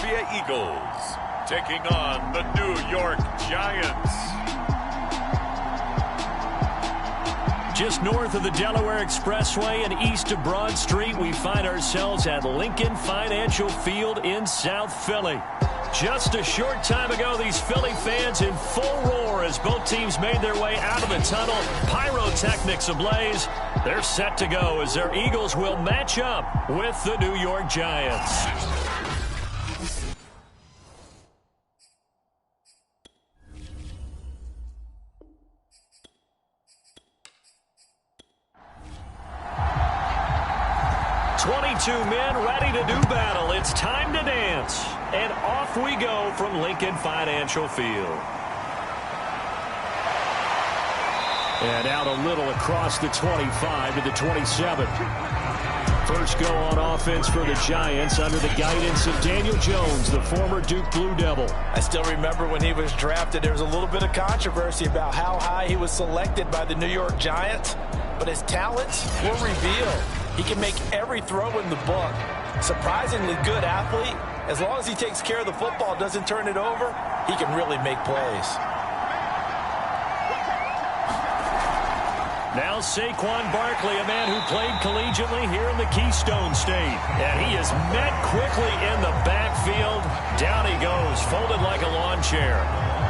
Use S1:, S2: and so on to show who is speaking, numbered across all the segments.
S1: Philadelphia Eagles taking on the New York Giants.
S2: Just north of the Delaware Expressway and east of Broad Street, we find ourselves at Lincoln Financial Field in South Philly. Just a short time ago, these Philly fans in full roar as both teams made their way out of the tunnel. Pyrotechnics ablaze. They're set to go as their Eagles will match up with the New York Giants. Men ready to do battle. It's time to dance. And off we go from Lincoln Financial Field. And out a little across the 25 to the 27. First go on offense for the Giants under the guidance of Daniel Jones, the former Duke Blue Devil.
S3: I still remember when he was drafted, there was a little bit of controversy about how high he was selected by the New York Giants, but his talents were revealed. He can make every throw in the book. Surprisingly good athlete. As long as he takes care of the football, doesn't turn it over, he can really make plays.
S2: Now Saquon Barkley, a man who played collegiately here in the Keystone State. And he is met quickly in the backfield. Down he goes, folded like a lawn chair.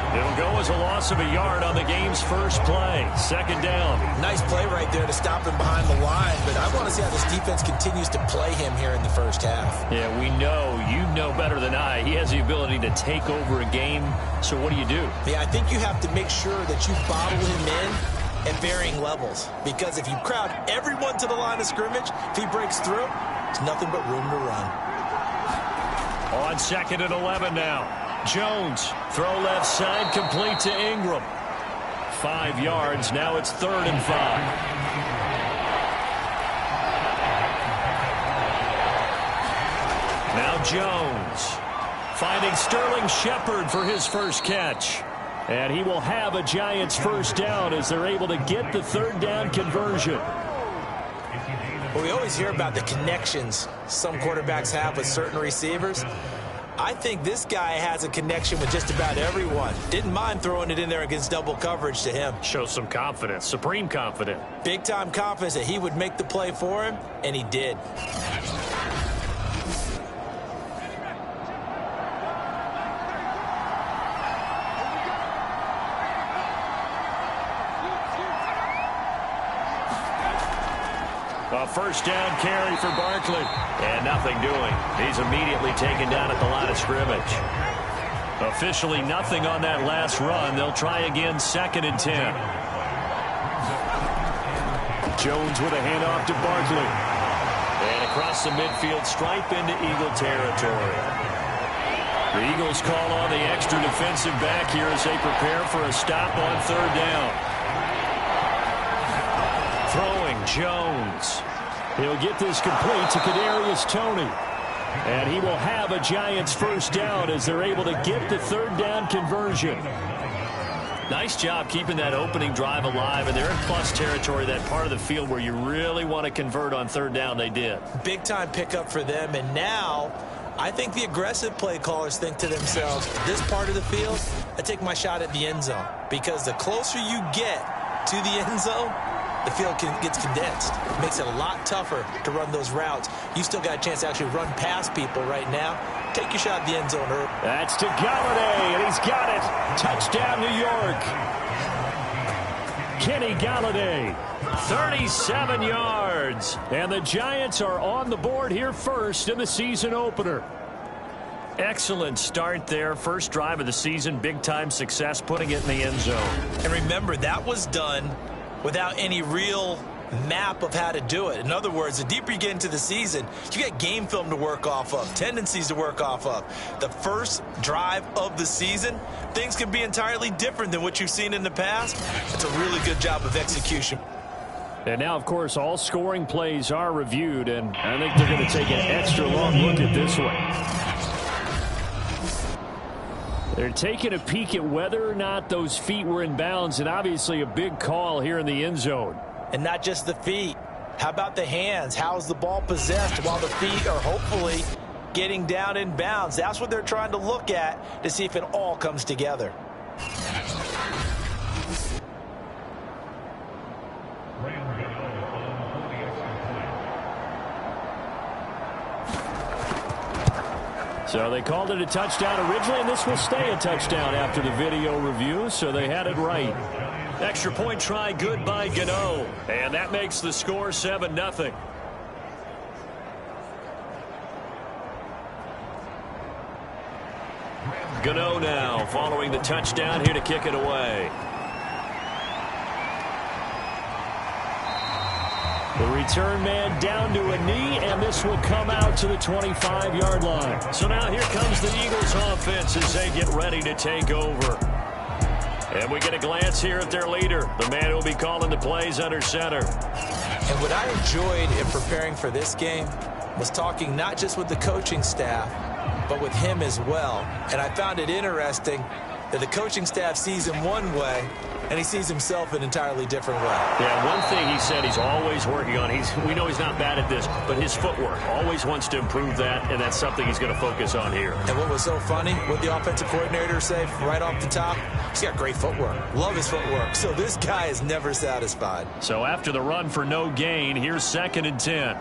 S2: It'll go as a loss of a yard on the game's first play. Second down.
S3: Nice play right there to stop him behind the line, but I want to see how this defense continues to play him here in the first half.
S2: Yeah, we know. You know better than I. He has the ability to take over a game. So what do you do?
S3: Yeah, I think you have to make sure that you bottle him in at varying levels, because if you crowd everyone to the line of scrimmage, if he breaks through, there's nothing but room to run.
S2: On second and 11 now. Jones, throw left side, complete to Ingram. 5 yards, now it's 3rd and 5. Now Jones, finding Sterling Shepard for his first catch. And he will have a Giants first down as they're able to get the 3rd down conversion.
S3: Well, we always hear about the connections some quarterbacks have with certain receivers. I think this guy has a connection with just about everyone. Didn't mind throwing it in there against double coverage to him.
S2: Shows some confidence, supreme confidence.
S3: Big-time confidence that he would make the play for him, and he did.
S2: A first down carry for Barkley. And nothing doing. He's immediately taken down at the line of scrimmage. Officially nothing on that last run. They'll try again, 2nd and 10. Jones with a handoff to Barkley. And across the midfield stripe into Eagle territory. The Eagles call on the extra defensive back here as they prepare for a stop on 3rd down. Throwing Jones. He'll get this complete to Kadarius Toney. And he will have a Giants first down as they're able to get the 3rd down conversion. Nice job keeping that opening drive alive, and they're in plus territory, that part of the field where you really want to convert on 3rd down. They did.
S3: Big time pickup for them, and now I think the aggressive play callers think to themselves, this part of the field, I take my shot at the end zone, because the closer you get to the end zone, the field gets condensed. It makes it a lot tougher to run those routes. You still got a chance to actually run past people right now. Take your shot at the end zone, Herb.
S2: That's to Galladay, and he's got it. Touchdown, New York. Kenny Galladay, 37 yards. And the Giants are on the board here first in the season opener. Excellent start there. First drive of the season, big-time success, putting it in the end zone.
S3: And remember, that was done without any real map of how to do it. In other words, the deeper you get into the season, you got game film to work off of, tendencies to work off of. The first drive of the season, things can be entirely different than what you've seen in the past. It's a really good job of execution.
S2: And now, of course, all scoring plays are reviewed, and I think they're going to take an extra long look at this one. They're taking a peek at whether or not those feet were in bounds, and obviously a big call here in the end zone.
S3: And not just the feet. How about the hands? How's the ball possessed while the feet are hopefully getting down in bounds. That's what they're trying to look at to see if it all comes together.
S2: So they called it a touchdown originally, and this will stay a touchdown after the video review, so they had it right. Extra point try, good by Gano. And that makes the score 7-0. Gano now following the touchdown here to kick it away. The return man down to a knee, and this will come out to the 25-yard line. So now here comes the Eagles offense as they get ready to take over. And we get a glance here at their leader, the man who will be calling the plays under center.
S3: And what I enjoyed in preparing for this game was talking not just with the coaching staff, but with him as well. And I found it interesting that the coaching staff sees him one way, and he sees himself an entirely different way.
S2: Yeah, one thing he said he's always working on, we know he's not bad at this, but his footwork, always wants to improve that, and that's something he's going to focus on here.
S3: And what was so funny, what the offensive coordinator said right off the top, he's got great footwork. Love his footwork. So this guy is never satisfied.
S2: So after the run for no gain, here's 2nd and 10.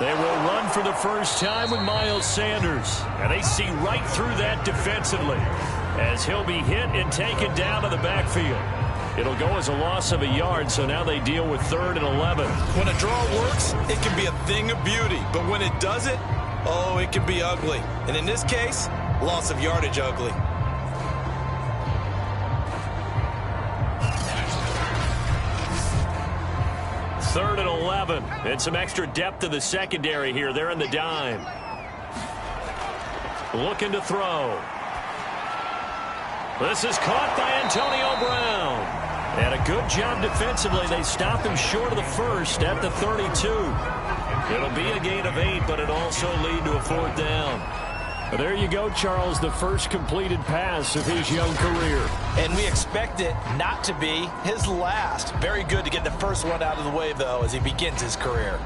S2: They will run for the first time with Miles Sanders. And they see right through that defensively as he'll be hit and taken down to the backfield. It'll go as a loss of a yard, so now they deal with 3rd and 11.
S3: When a draw works, it can be a thing of beauty. But when it doesn't, oh, it can be ugly. And in this case, loss of yardage ugly.
S2: Third and 11. And some extra depth to the secondary here. They're in the dime. Looking to throw. This is caught by Antonio Brown. And a good job defensively. They stop him short of the first at the 32. It'll be a gain of 8, but it also lead to a 4th down. Well, there you go, Charles, the first completed pass of his young career.
S3: And we expect it not to be his last. Very good to get the first one out of the way, though, as he begins his career.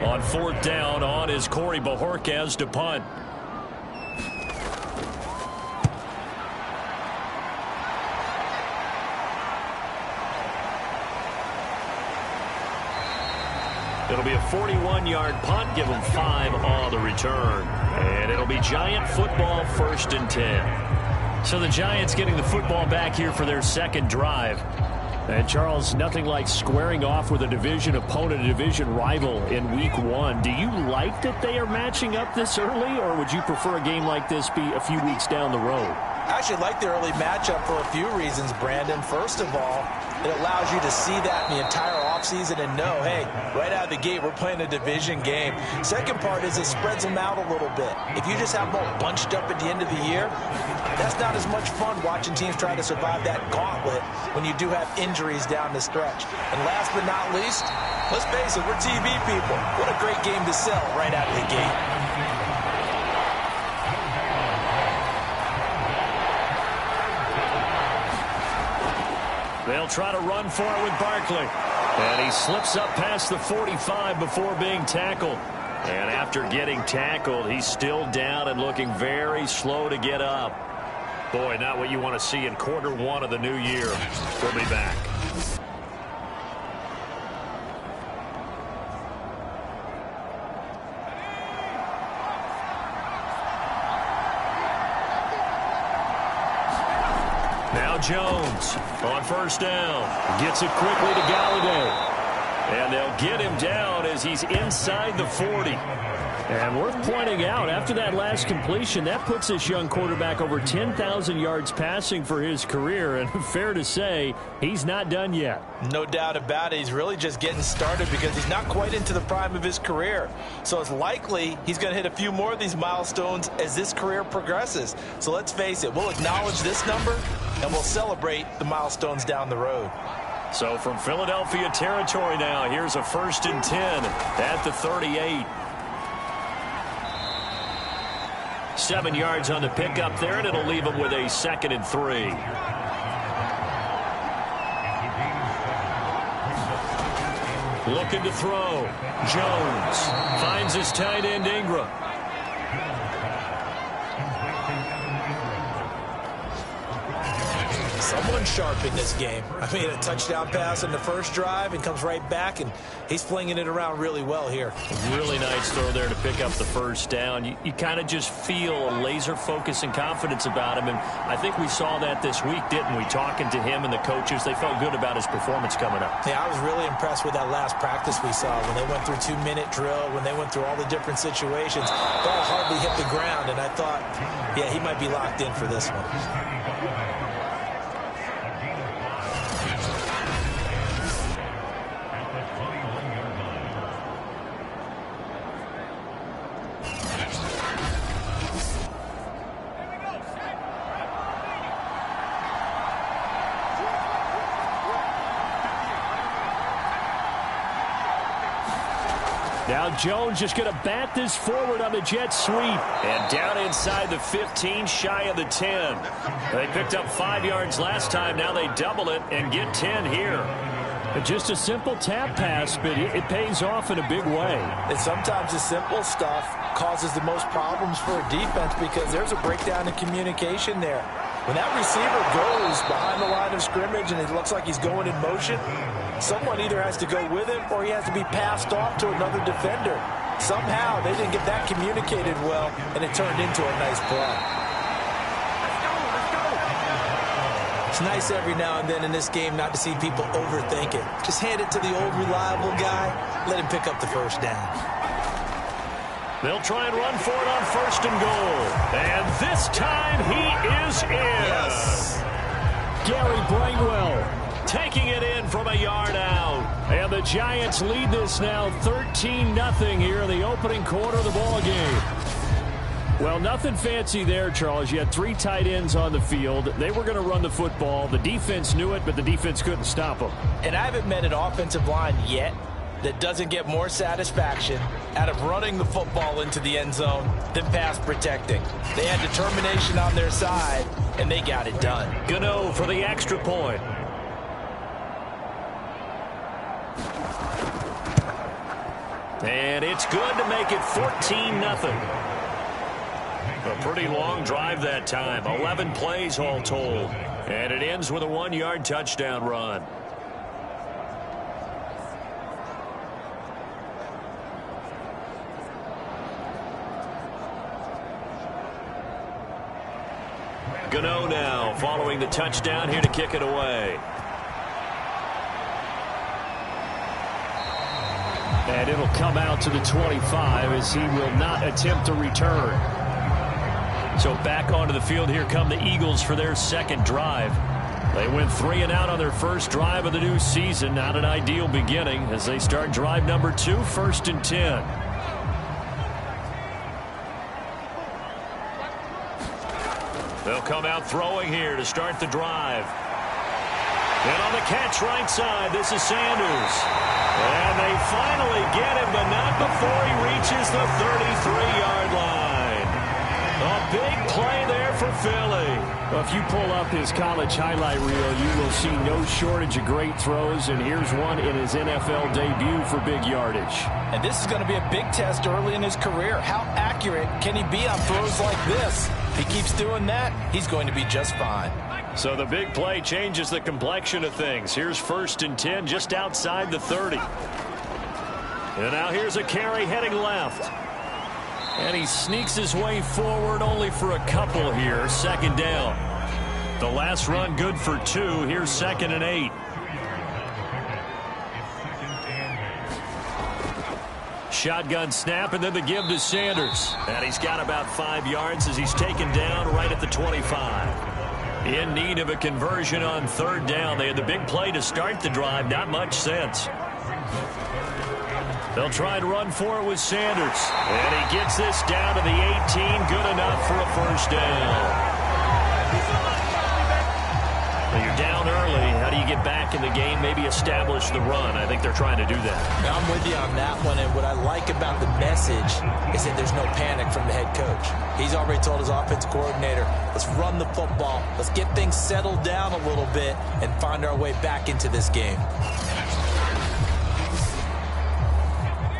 S2: On 4th down, on is Corey Bojorquez to punt. It'll be a 41-yard punt, give them 5 on the return. And it'll be Giant football, 1st and 10. So the Giants getting the football back here for their 2nd drive. And, Charles, nothing like squaring off with a division opponent, a division rival in Week 1. Do you like that they are matching up this early, or would you prefer a game like this be a few weeks down the road?
S3: I actually like the early matchup for a few reasons, Brandon. First of all, it allows you to see that in the entire offseason and know, hey, right out of the gate, we're playing a division game. Second part is it spreads them out a little bit. If you just have them all bunched up at the end of the year, that's not as much fun watching teams try to survive that gauntlet when you do have injuries down the stretch. And last but not least, let's face it, we're TV people. What a great game to sell right out of the gate.
S2: They'll try to run for it with Barkley. And he slips up past the 45 before being tackled. And after getting tackled, he's still down and looking very slow to get up. Boy, not what you want to see in quarter 1 of the new year. We'll be back. Now Jones on 1st down. Gets it quickly to Galladay. And they'll get him down as he's inside the 40. And worth pointing out, after that last completion, that puts this young quarterback over 10,000 yards passing for his career. And fair to say, he's not done yet.
S3: No doubt about it. He's really just getting started because he's not quite into the prime of his career. So it's likely he's going to hit a few more of these milestones as this career progresses. So let's face it, we'll acknowledge this number and we'll celebrate the milestones down the road.
S2: So from Philadelphia territory now, here's a 1st and 10 at the 38. 7 yards on the pickup there, and it'll leave him with a 2nd and 3. Looking to throw. Jones finds his tight end Ingram.
S3: Someone sharp in this game. I mean, a touchdown pass in the first drive and comes right back, and he's flinging it around really well here.
S2: Really nice throw there to pick up the first down. You kind of just feel a laser focus and confidence about him, and I think we saw that this week, didn't we? Talking to him and the coaches, they felt good about his performance coming up.
S3: Yeah, I was really impressed with that last practice we saw when they went through 2-minute drill, when they went through all the different situations. Ball hardly hit the ground, and I thought, yeah, he might be locked in for this one.
S2: Now Jones just going to bat this forward on the jet sweep. And down inside the 15, shy of the 10. They picked up 5 yards last time. Now they double it and get 10 here. Just a simple tap pass, but it pays off in a big way.
S3: And sometimes the simple stuff causes the most problems for a defense because there's a breakdown in communication there. When that receiver goes behind the line of scrimmage and it looks like he's going in motion, someone either has to go with him or he has to be passed off to another defender. Somehow they didn't get that communicated well, and it turned into a nice play. It's nice every now and then in this game not to see people overthink it. Just hand it to the old reliable guy, let him pick up the first down.
S2: They'll try and run for it on first and goal. And this time he is in.
S3: Yes.
S2: Gary Brightwell taking it in from a yard out. And the Giants lead this now 13-0 here in the opening quarter of the ball game. Well, nothing fancy there, Charles. You had 3 tight ends on the field. They were going to run the football. The defense knew it, but the defense couldn't stop them.
S3: And I haven't met an offensive line yet that doesn't get more satisfaction out of running the football into the end zone than pass protecting. They had determination on their side, and they got it done.
S2: Gano for the extra point. And it's good to make it 14-0. A pretty long drive that time. 11 plays all told. And it ends with a 1-yard touchdown run. Gano now following the touchdown here to kick it away. And it'll come out to the 25 as he will not attempt to return. So back onto the field, here come the Eagles for their second drive. They went 3 and out on their first drive of the new season. Not an ideal beginning as they start drive number 2, 1st and 10. They'll come out throwing here to start the drive. And on the catch right side, this is Sanders. And they finally get him, but not before he reaches the 33-yard line. A big play there for Philly. Well, if you pull up his college highlight reel, you will see no shortage of great throws, and here's one in his NFL debut for big yardage.
S3: And this is going to be a big test early in his career. How accurate can he be on throws like this? If he keeps doing that, he's going to be just fine.
S2: So the big play changes the complexion of things. Here's 1st and 10 just outside the 30. And now here's a carry heading left. And he sneaks his way forward only for a couple here. 2nd down. The last run good for 2. Here's 2nd and 8. Shotgun snap and then the give to Sanders. And he's got about 5 yards as he's taken down right at the 25. In need of a conversion on 3rd down. They had the big play to start the drive. Not much sense. They'll try and run for it with Sanders. And he gets this down to the 18. Good enough for a 1st down. Well, you're down early. How do you get back in the game? Maybe establish the run. I think they're trying to do that.
S3: Now, I'm with you on that one. And what I like about the message is that there's no panic from the head coach. He's already told his offensive coordinator, let's run the football. Let's get things settled down a little bit and find our way back into this game.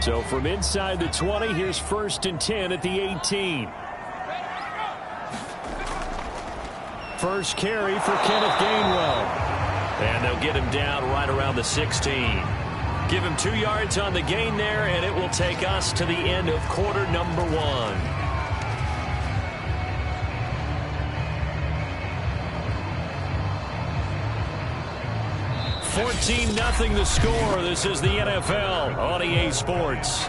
S2: So from inside the 20, here's 1st and 10 at the 18. First carry for Kenneth Gainwell. And they'll get him down right around the 16. Give him 2 yards on the gain there, and it will take us to the end of quarter number 1. 14-0 the score. This is the NFL on EA Sports.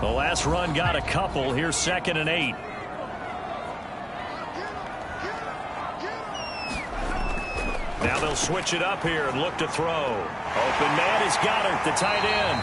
S2: The last run got a couple. Here's 2nd and 8. Now they'll switch it up here and look to throw. Open man is Goddard, the tight end.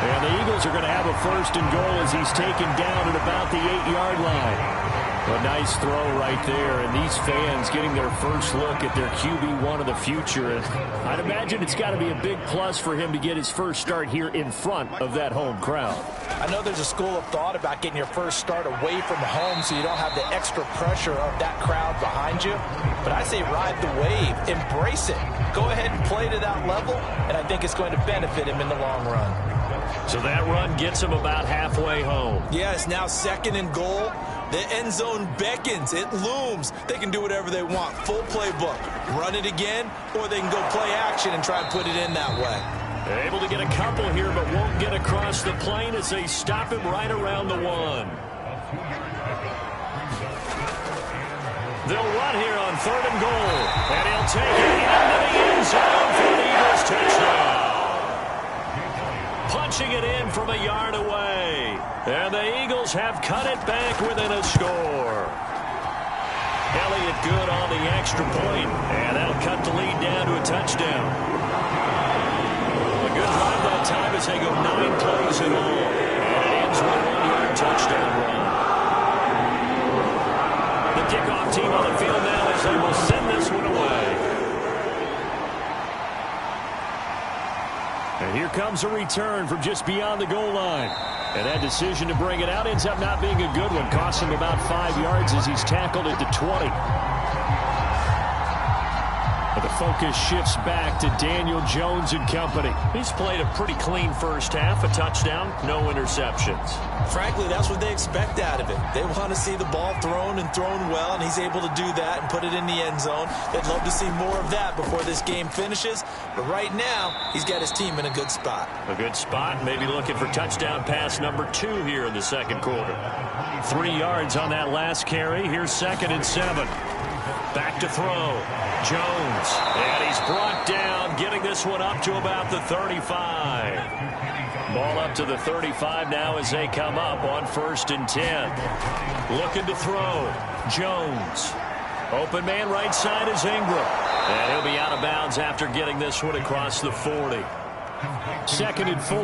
S2: And the Eagles are going to have a 1st and goal as he's taken down at about the 8-yard line. A nice throw right there, and these fans getting their first look at their QB1 of the future. And I'd imagine it's got to be a big plus for him to get his first start here in front of that home crowd.
S3: I know there's a school of thought about getting your first start away from home so you don't have the extra pressure of that crowd behind you. But I say ride the wave, embrace it. Go ahead and play to that level, and I think it's going to benefit him in the long run.
S2: So that run gets him about halfway home.
S3: Yeah, it's now 2nd and goal. The end zone beckons. It looms. They can do whatever they want. Full playbook. Run it again, or they can go play action and try and put it in that way.
S2: They're able to get a couple here, but won't get across the plane as they stop him right around the 1. They'll run here on 3rd and goal. And he'll take it into the end zone for the Eagles touchdown. Punching it in from a yard away. And the Eagles have cut it back within a score. Elliott good on the extra point. And that'll cut the lead down to a touchdown. A good drive that time as they go 9 plays in all. And it ends with a 1-yard touchdown run. The kickoff team on the field now as they will send this one away. And here comes a return from just beyond the goal line. And that decision to bring it out ends up not being a good one. Costs him about 5 yards as he's tackled at the 20. But the focus shifts back to Daniel Jones and company. He's played a pretty clean first half, a touchdown, no interceptions.
S3: Frankly, that's what they expect out of him. They want to see the ball thrown and thrown well, and he's able to do that and put it in the end zone. They'd love to see more of that before this game finishes. But right now, he's got his team in a good spot.
S2: A good spot, maybe looking for touchdown pass number 2 here in the 2nd quarter. 3 yards on that last carry. Here's 2nd and 7. Back to throw. Jones. And he's brought down, getting this one up to about the 35. Ball up to the 35 now as they come up on 1st and 10. Looking to throw. Jones. Open man right side is Ingram. And he'll be out of bounds after getting this one across the 40. 2nd and 4.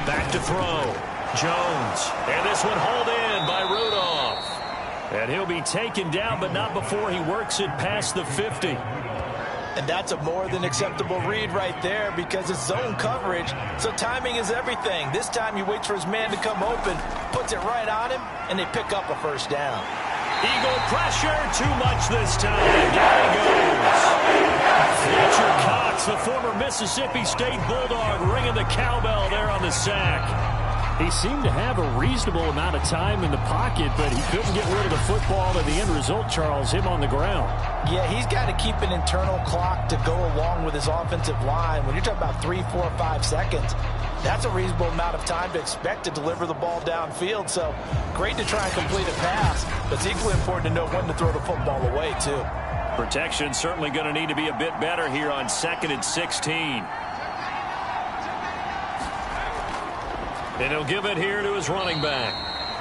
S2: Back to throw. Jones. And this one hauled in by Rudolph. And he'll be taken down, but not before he works it past the 50.
S3: And that's a more than acceptable read right there because it's zone coverage, so timing is everything. This time he waits for his man to come open, puts it right on him, and they pick up a 1st down.
S2: Eagle pressure, too much this time. Down he goes. Fletcher Cox, the former Mississippi State Bulldog, ringing the cowbell there on the sack. He seemed to have a reasonable amount of time in the pocket, but he couldn't get rid of the football, and the end result, Charles, him on the ground.
S3: Yeah, he's got to keep an internal clock to go along with his offensive line. When you're talking about 3, 4, 5 seconds, that's a reasonable amount of time to expect to deliver the ball downfield. So great to try and complete a pass, but it's equally important to know when to throw the football away, too.
S2: Protection certainly going to need to be a bit better here on 2nd and 16. And he'll give it here to his running back.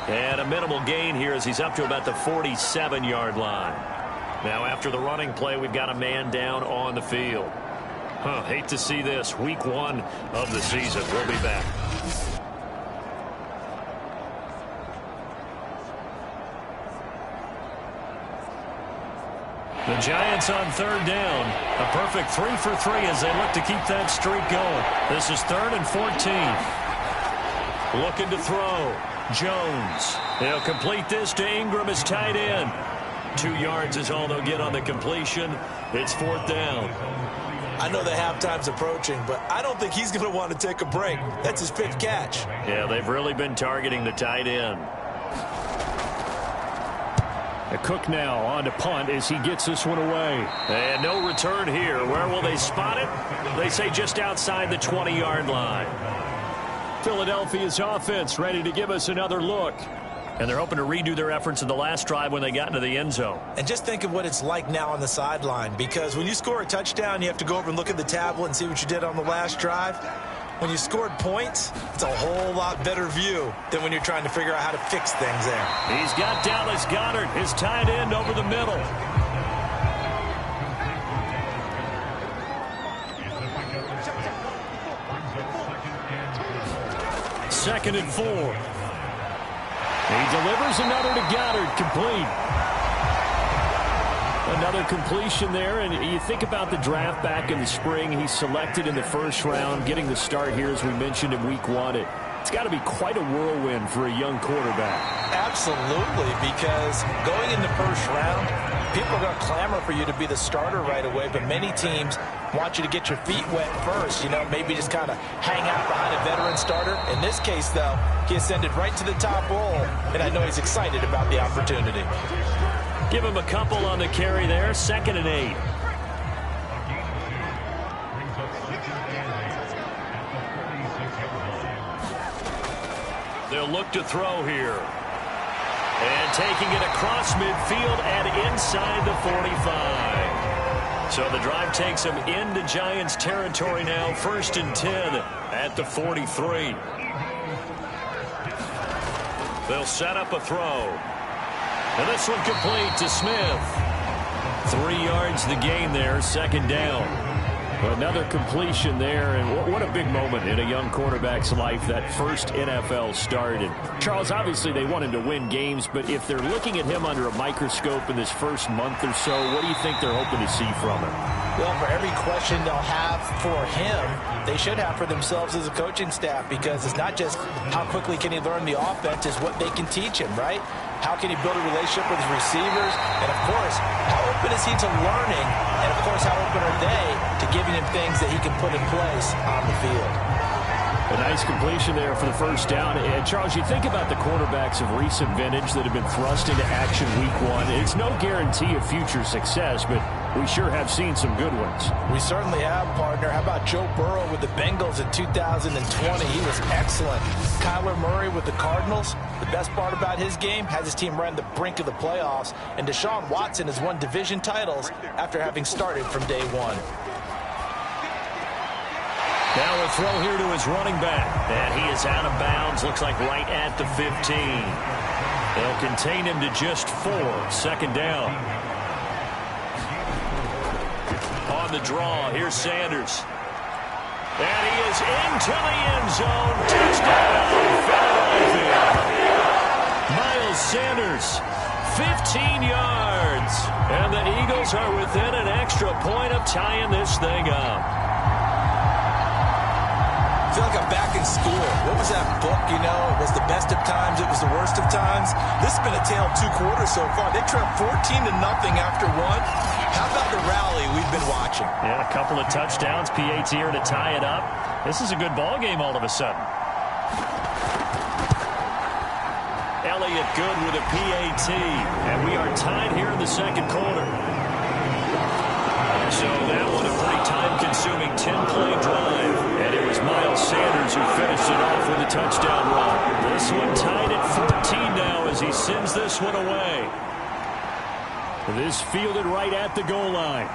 S2: And a minimal gain here as he's up to about the 47-yard line. Now after the running play, we've got a man down on the field. Hate to see this. Week 1 of the season. We'll be back. The Giants on 3rd down. A perfect 3 for 3 as they look to keep that streak going. This is 3rd and 14. Looking to throw. Jones. He'll complete this to Ingram as tight end. 2 yards is all they'll get on the completion. It's 4th down.
S3: I know the halftime's approaching, but I don't think he's going to want to take a break. That's his 5th catch.
S2: Yeah, they've really been targeting the tight end. A Cook now on to punt as he gets this one away. And no return here. Where will they spot it? They say just outside the 20-yard line. Philadelphia's offense ready to give us another look. And they're hoping to redo their efforts in the last drive when they got into the end zone.
S3: And just think of what it's like now on the sideline, because when you score a touchdown, you have to go over and look at the tablet and see what you did on the last drive. When you scored points, it's a whole lot better view than when you're trying to figure out how to fix things there.
S2: He's got Dallas Goedert, his tight end, over the middle. Second and 4. He delivers another to Goddard, complete. Another completion there, and you think about the draft back in the spring. He's selected in the first round, getting the start here, as we mentioned, in week 1. It's got to be quite a whirlwind for a young quarterback.
S3: Absolutely, because going in the first round, people are going to clamor for you to be the starter right away, but many teams want you to get your feet wet first, maybe just kind of hang out behind a veteran starter. In this case, though, he ascended right to the top role, and I know he's excited about the opportunity.
S2: Give him a couple on the carry there. 2nd and 8. They'll look to throw here. And taking it across midfield and inside the 45. So the drive takes them into Giants territory now. 1st and 10 at the 43. They'll set up a throw. And this one complete to Smith. 3 yards the gain there, 2nd down. Another completion there, and what a big moment in a young quarterback's life, that first NFL start. And Charles, obviously they want him to win games, but if they're looking at him under a microscope in this first month or so, what do you think they're hoping to see from him?
S3: Well, for every question they'll have for him, they should have for themselves as a coaching staff, because it's not just how quickly can he learn the offense, it's what they can teach him, right? How can he build a relationship with his receivers? And, of course, how open is he to learning? And, of course, how open are they to giving him things that he can put in place on the field?
S2: A nice completion there for the first down. And, Charles, you think about the quarterbacks of recent vintage that have been thrust into action week 1. It's no guarantee of future success, but we sure have seen some good ones.
S3: We certainly have, partner. How about Joe Burrow with the Bengals in 2020? He was excellent. Kyler Murray with the Cardinals. The best part about his game, has his team right on the brink of the playoffs. And Deshaun Watson has won division titles after having started from day 1.
S2: Now a throw here to his running back. And he is out of bounds, looks like right at the 15. They'll contain him to just 4. 2nd down. On the draw, here's Sanders. And he is into the end zone. Touchdown, Philadelphia. Miles Sanders, 15 yards. And the Eagles are within an extra point of tying this thing up.
S3: I feel like I'm back in school. What was that book, It was the best of times, it was the worst of times. This has been a tale of 2 quarters so far. They trailed 14-0 after 1. How about the rally we've been watching?
S2: Yeah, a couple of touchdowns, PAT here to tie it up. This is a good ball game all of a sudden. Elliott good with a PAT, and we are tied here in the 2nd quarter. So that one a pretty time-consuming 10-play drive, and it was Miles Sanders who finished it off with a touchdown run. This one tied at 14 now as he sends this one away. This fielded right at the goal line.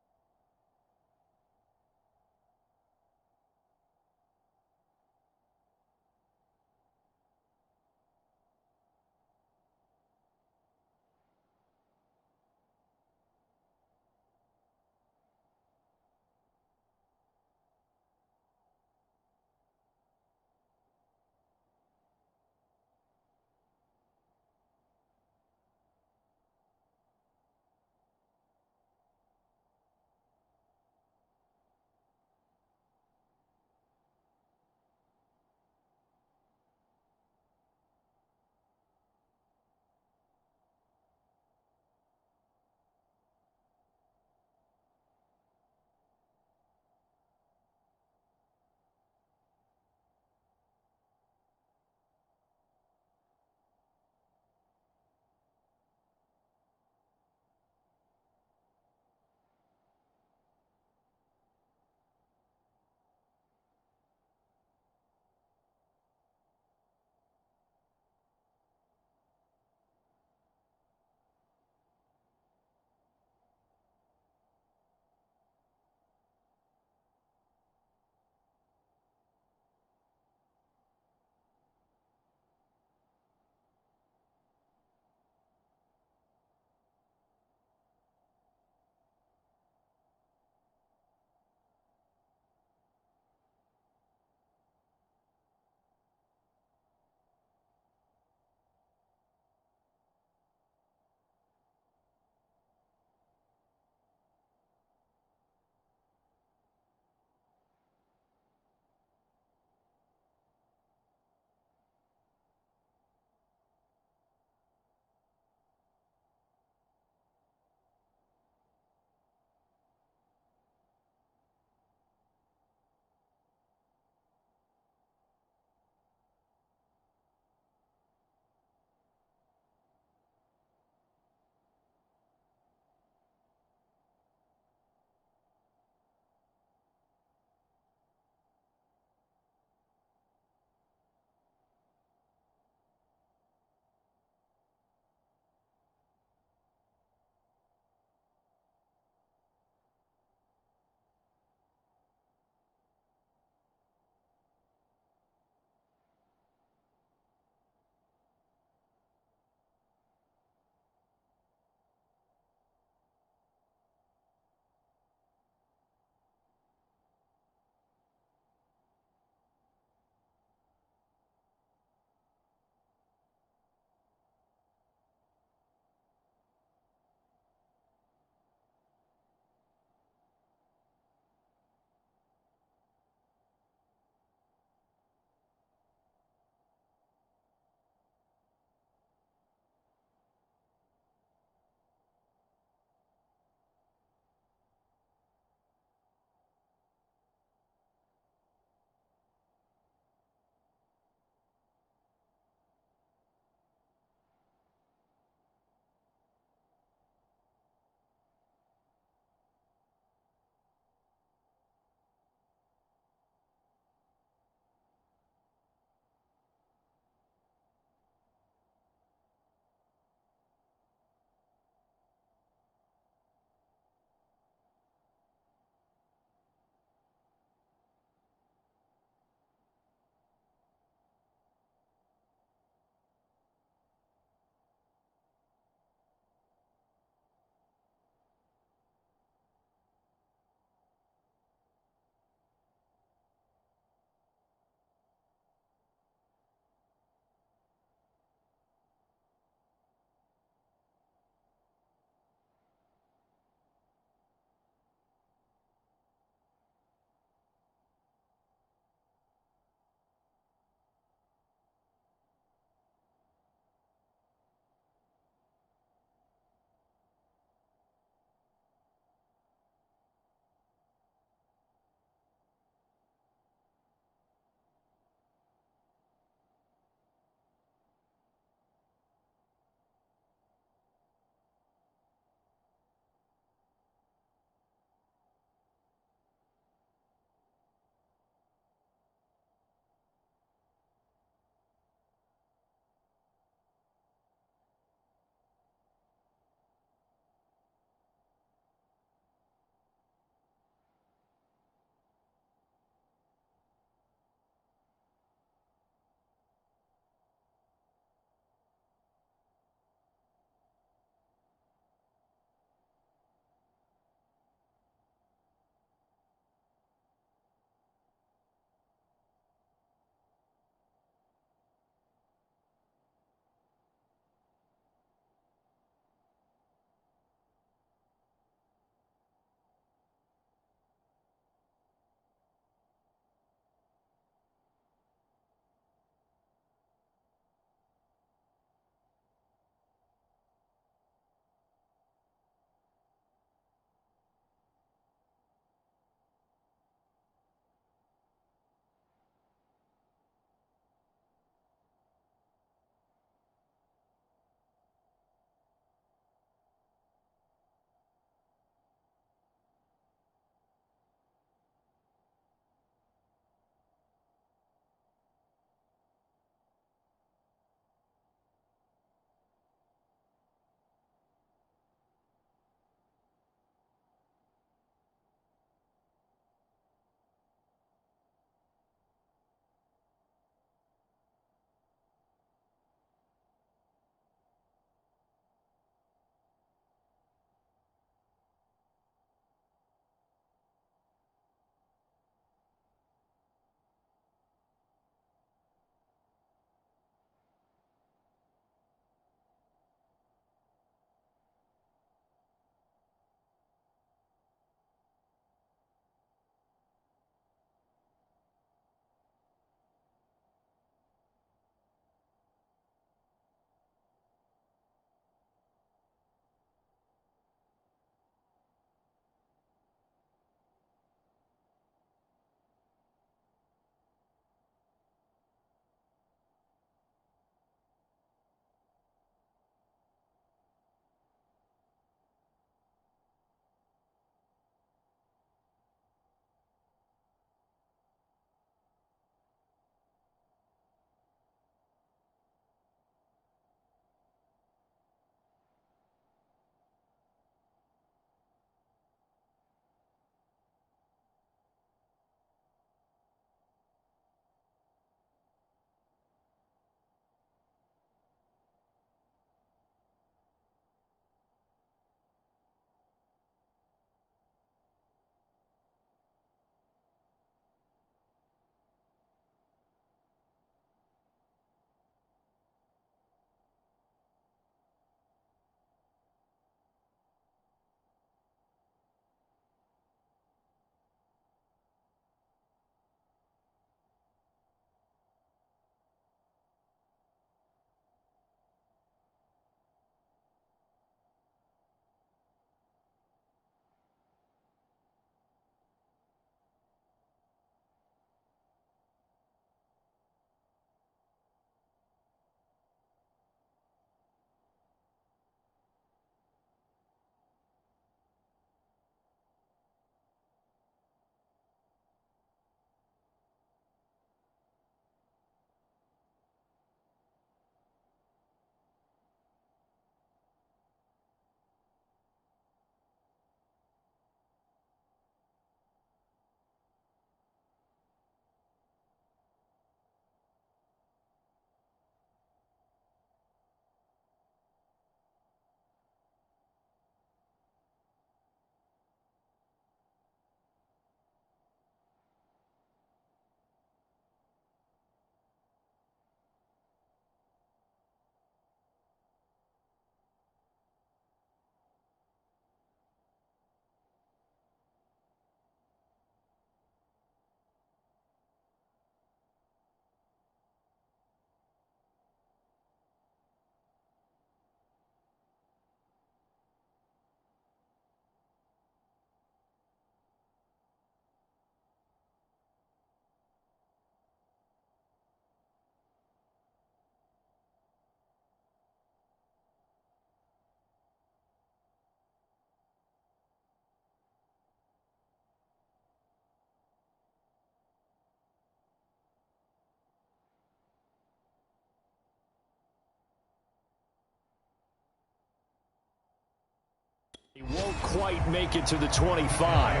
S2: He won't quite make it to the 25.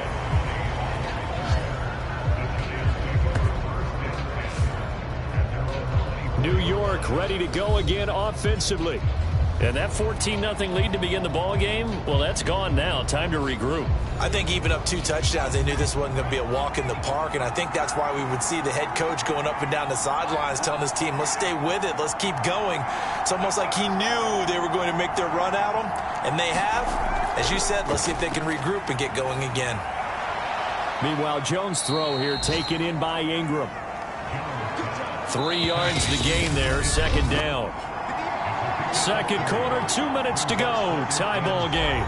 S2: New York ready to go again offensively. And that 14-0 lead to begin the ball game, well, that's gone now. Time to regroup.
S3: I think even up 2 touchdowns, they knew this wasn't going to be a walk in the park, and I think that's why we would see the head coach going up and down the sidelines telling his team, let's stay with it, let's keep going. It's almost like he knew they were going to make their run at him, and they have. As you said, let's see if they can regroup and get going again.
S2: Meanwhile, Jones' throw here taken in by Ingram. 3 yards to gain there, second down. Second quarter, 2 minutes to go. Tie ball game.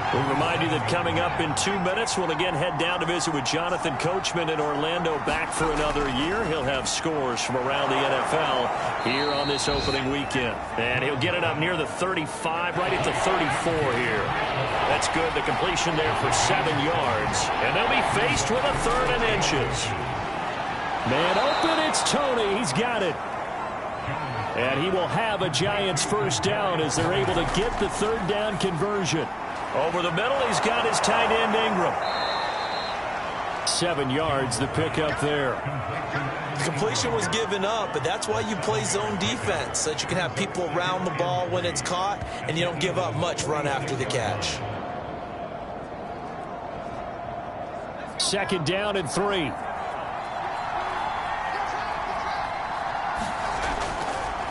S2: We'll remind you that coming up in 2 minutes, we'll again head down to visit with Jonathan Coachman in Orlando, back for another year. He'll have scores from around the NFL here on this opening weekend. And he'll get it up near the 35, right at the 34 here. That's good. The completion there for 7 yards. And they'll be faced with a 3rd and inches. Man open, it's Tony. He's got it. And he will have a Giants first down as they're able to get the 3rd down conversion. Over the middle, he's got his tight end Ingram. 7 yards, the pickup there.
S3: The completion was given up, but that's why you play zone defense, so that you can have people around the ball when it's caught, and you don't give up much run after the catch.
S2: 2nd down and 3.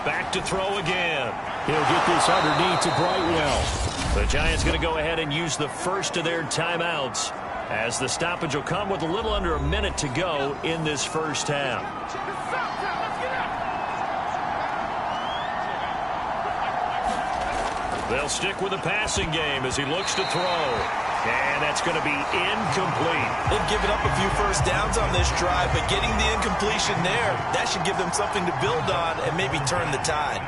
S2: Back to throw again. He'll get this underneath to Brightwell. The Giants going to go ahead and use the first of their timeouts, as the stoppage will come with a little under a minute to go in this first half. They'll stick with the passing game as he looks to throw. And that's going to be incomplete.
S3: They've given up a few first downs on this drive, but getting the incompletion there, that should give them something to build on and maybe turn the tide.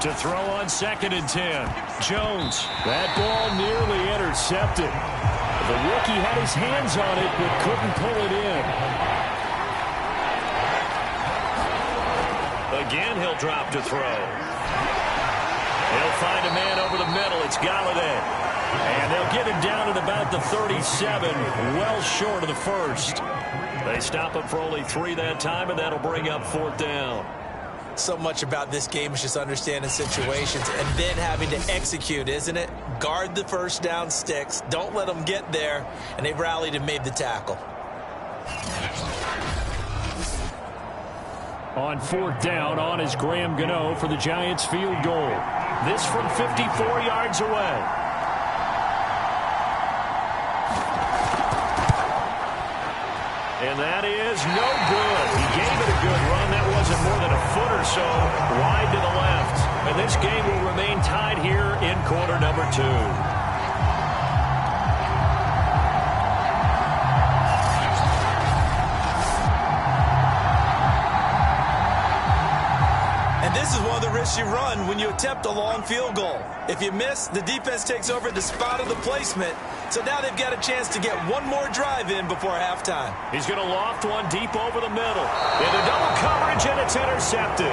S2: To throw on 2nd and 10. Jones. That ball nearly intercepted. The rookie had his hands on it, but couldn't pull it in. Again, he'll drop to throw. He'll find a man over the middle. It's Galladay. And they'll get him down at about the 37, well short of the first. They stop him for only 3 that time, and that'll bring up 4th down.
S3: So much about this game is just understanding situations and then having to execute, isn't it? Guard the first down sticks. Don't let them get there. And they've rallied and made the tackle.
S2: On 4th down, on is Graham Gano for the Giants field goal. This from 54 yards away. And that is no good. He gave it a good run. That wasn't more than a foot or so wide to the left. And this game will remain tied here in quarter number 2.
S3: This is one of the risks you run when you attempt a long field goal. If you miss, the defense takes over the spot of the placement. So now they've got a chance to get one more drive in before halftime.
S2: He's going to loft one deep over the middle. Into double coverage, and it's intercepted.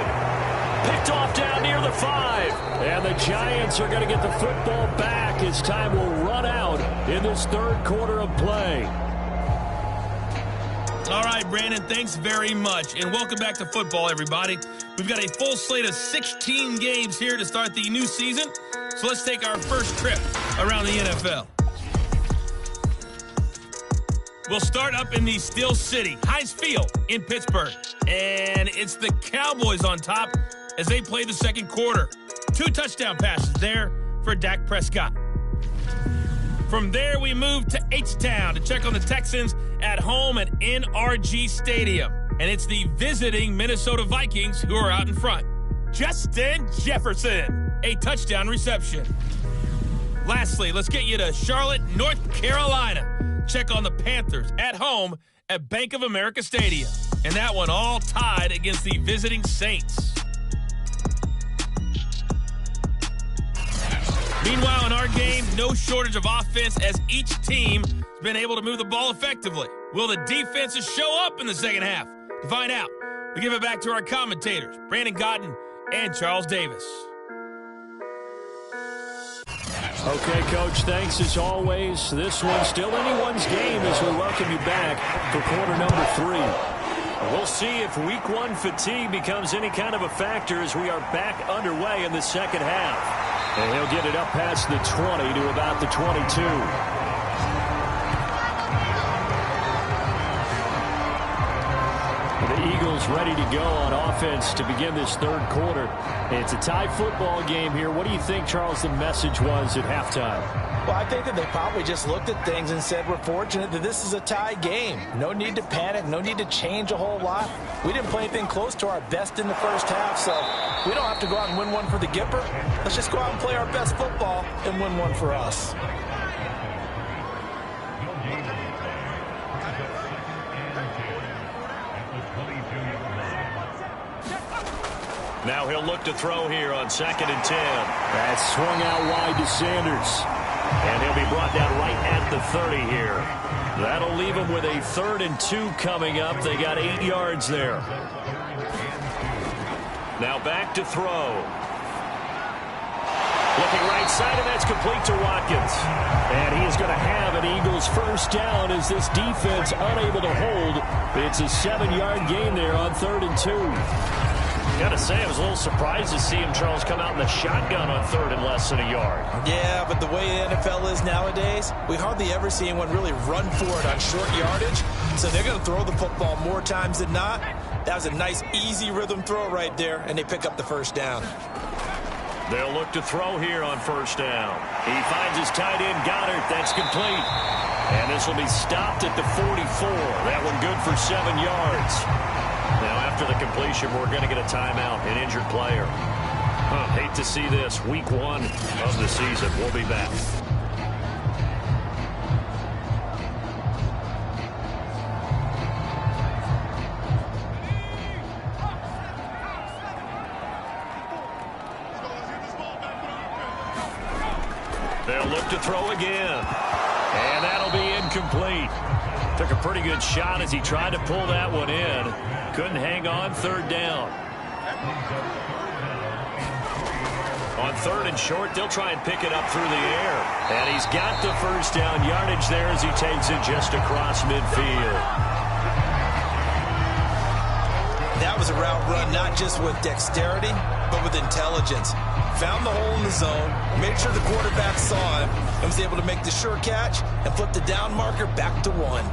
S2: Picked off down near the 5. And the Giants are going to get the football back as time will run out in this 3rd quarter of play.
S4: All right, Brandon, thanks very much. And welcome back to football, everybody. We've got a full slate of 16 games here to start the new season. So let's take our first trip around the NFL. We'll start up in the Steel City, Heinz Field in Pittsburgh. And it's the Cowboys on top as they play the second quarter. 2 touchdown passes there for Dak Prescott. From there, we move to H-Town to check on the Texans at home at NRG Stadium. And it's the visiting Minnesota Vikings who are out in front. Justin Jefferson, a touchdown reception. Lastly, let's get you to Charlotte, North Carolina. Check on the Panthers at home at Bank of America Stadium. And that one all tied against the visiting Saints. Meanwhile, in our game, no shortage of offense as each team been able to move the ball effectively. Will the defenses show up in the second half? To find out, we give it back to our commentators, Brandon Cotton and Charles Davis.
S2: Okay, Coach, thanks as always. This one's still anyone's game as we welcome you back for quarter number 3. We'll see if week 1 fatigue becomes any kind of a factor as we are back underway in the second half. And he'll get it up past the 20 to about the 22. The Eagles ready to go on offense to begin this third quarter. It's a tie football game here. What do you think, Charles, the message was at halftime?
S3: Well, I think that they probably just looked at things and said, we're fortunate that this is a tie game. No need to panic. No need to change a whole lot. We didn't play anything close to our best in the first half, so we don't have to go out and win one for the Gipper. Let's just go out and play our best football and win one for us.
S2: Now he'll look to throw here on 2nd and 10. That's swung out wide to Sanders. And he'll be brought down right at the 30 here. That'll leave him with a 3rd and 2 coming up. They got 8 yards there. Now back to throw. Looking right side, and that's complete to Watkins. And he is going to have an Eagles first down as this defense unable to hold. It's a 7-yard gain there on 3rd and 2. Gotta say, I was a little surprised to see him, Charles, come out in the shotgun on 3rd and less than a yard.
S3: Yeah, but the way the NFL is nowadays, we hardly ever see anyone really run for it on short yardage. So they're going to throw the football more times than not. That was a nice, easy rhythm throw right there, and they pick up the first down.
S2: They'll look to throw here on first down. He finds his tight end, Goddard. That's complete. And this will be stopped at the 44. That one good for 7 yards. Now, after the completion, we're going to get a timeout, an injured player. Hate to see this. Week 1 of the season. We'll be back. They'll look to throw again. And that'll be incomplete. Took a pretty good shot as he tried to pull that one in. Couldn't hang on, 3rd down. On 3rd and short, they'll try and pick it up through the air. And he's got the first down yardage there as he takes it just across midfield.
S3: That was a route run not just with dexterity, but with intelligence. Found the hole in the zone, made sure the quarterback saw him, and was able to make the sure catch and flip the down marker back to 1.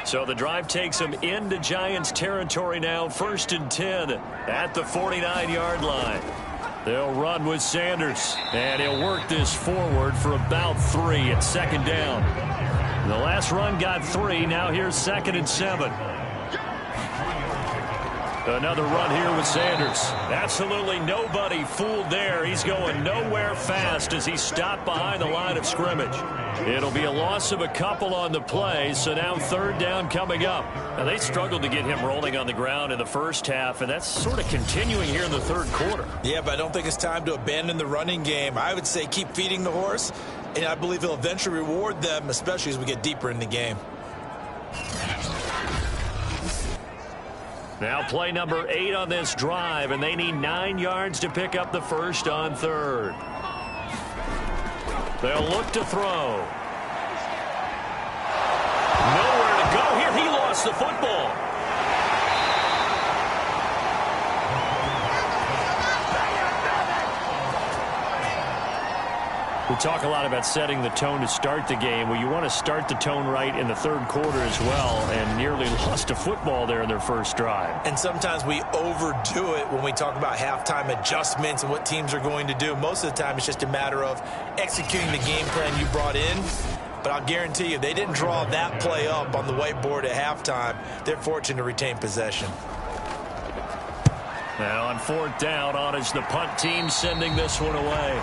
S2: So the drive takes them into Giants territory now, 1st and 10 at the 49-yard line. They'll run with Sanders, and he'll work this forward for about 3 at 2nd down. The last run got 3. Now here's 2nd and 7. Another run here with Sanders. Absolutely nobody fooled there. He's going nowhere fast as he stopped behind the line of scrimmage. It'll be a loss of a couple on the play, so now 3rd down coming up. Now, they struggled to get him rolling on the ground in the first half, and that's sort of continuing here in the 3rd quarter.
S3: Yeah, but I don't think it's time to abandon the running game. I would say keep feeding the horse, and I believe he'll eventually reward them, especially as we get deeper in the game.
S2: Now play number 8 on this drive, and they need 9 yards to pick up the first on 3rd. They'll look to throw. Nowhere to go here. He lost the football. We talk a lot about setting the tone to start the game. Well, you want to start the tone right in the 3rd quarter as well, and nearly lost a football there in their first drive.
S3: And sometimes we overdo it when we talk about halftime adjustments and what teams are going to do. Most of the time, it's just a matter of executing the game plan you brought in. But I'll guarantee you, they didn't draw that play up on the whiteboard at halftime. They're fortunate to retain possession.
S2: Now on 4th down, on is the punt team sending this one away.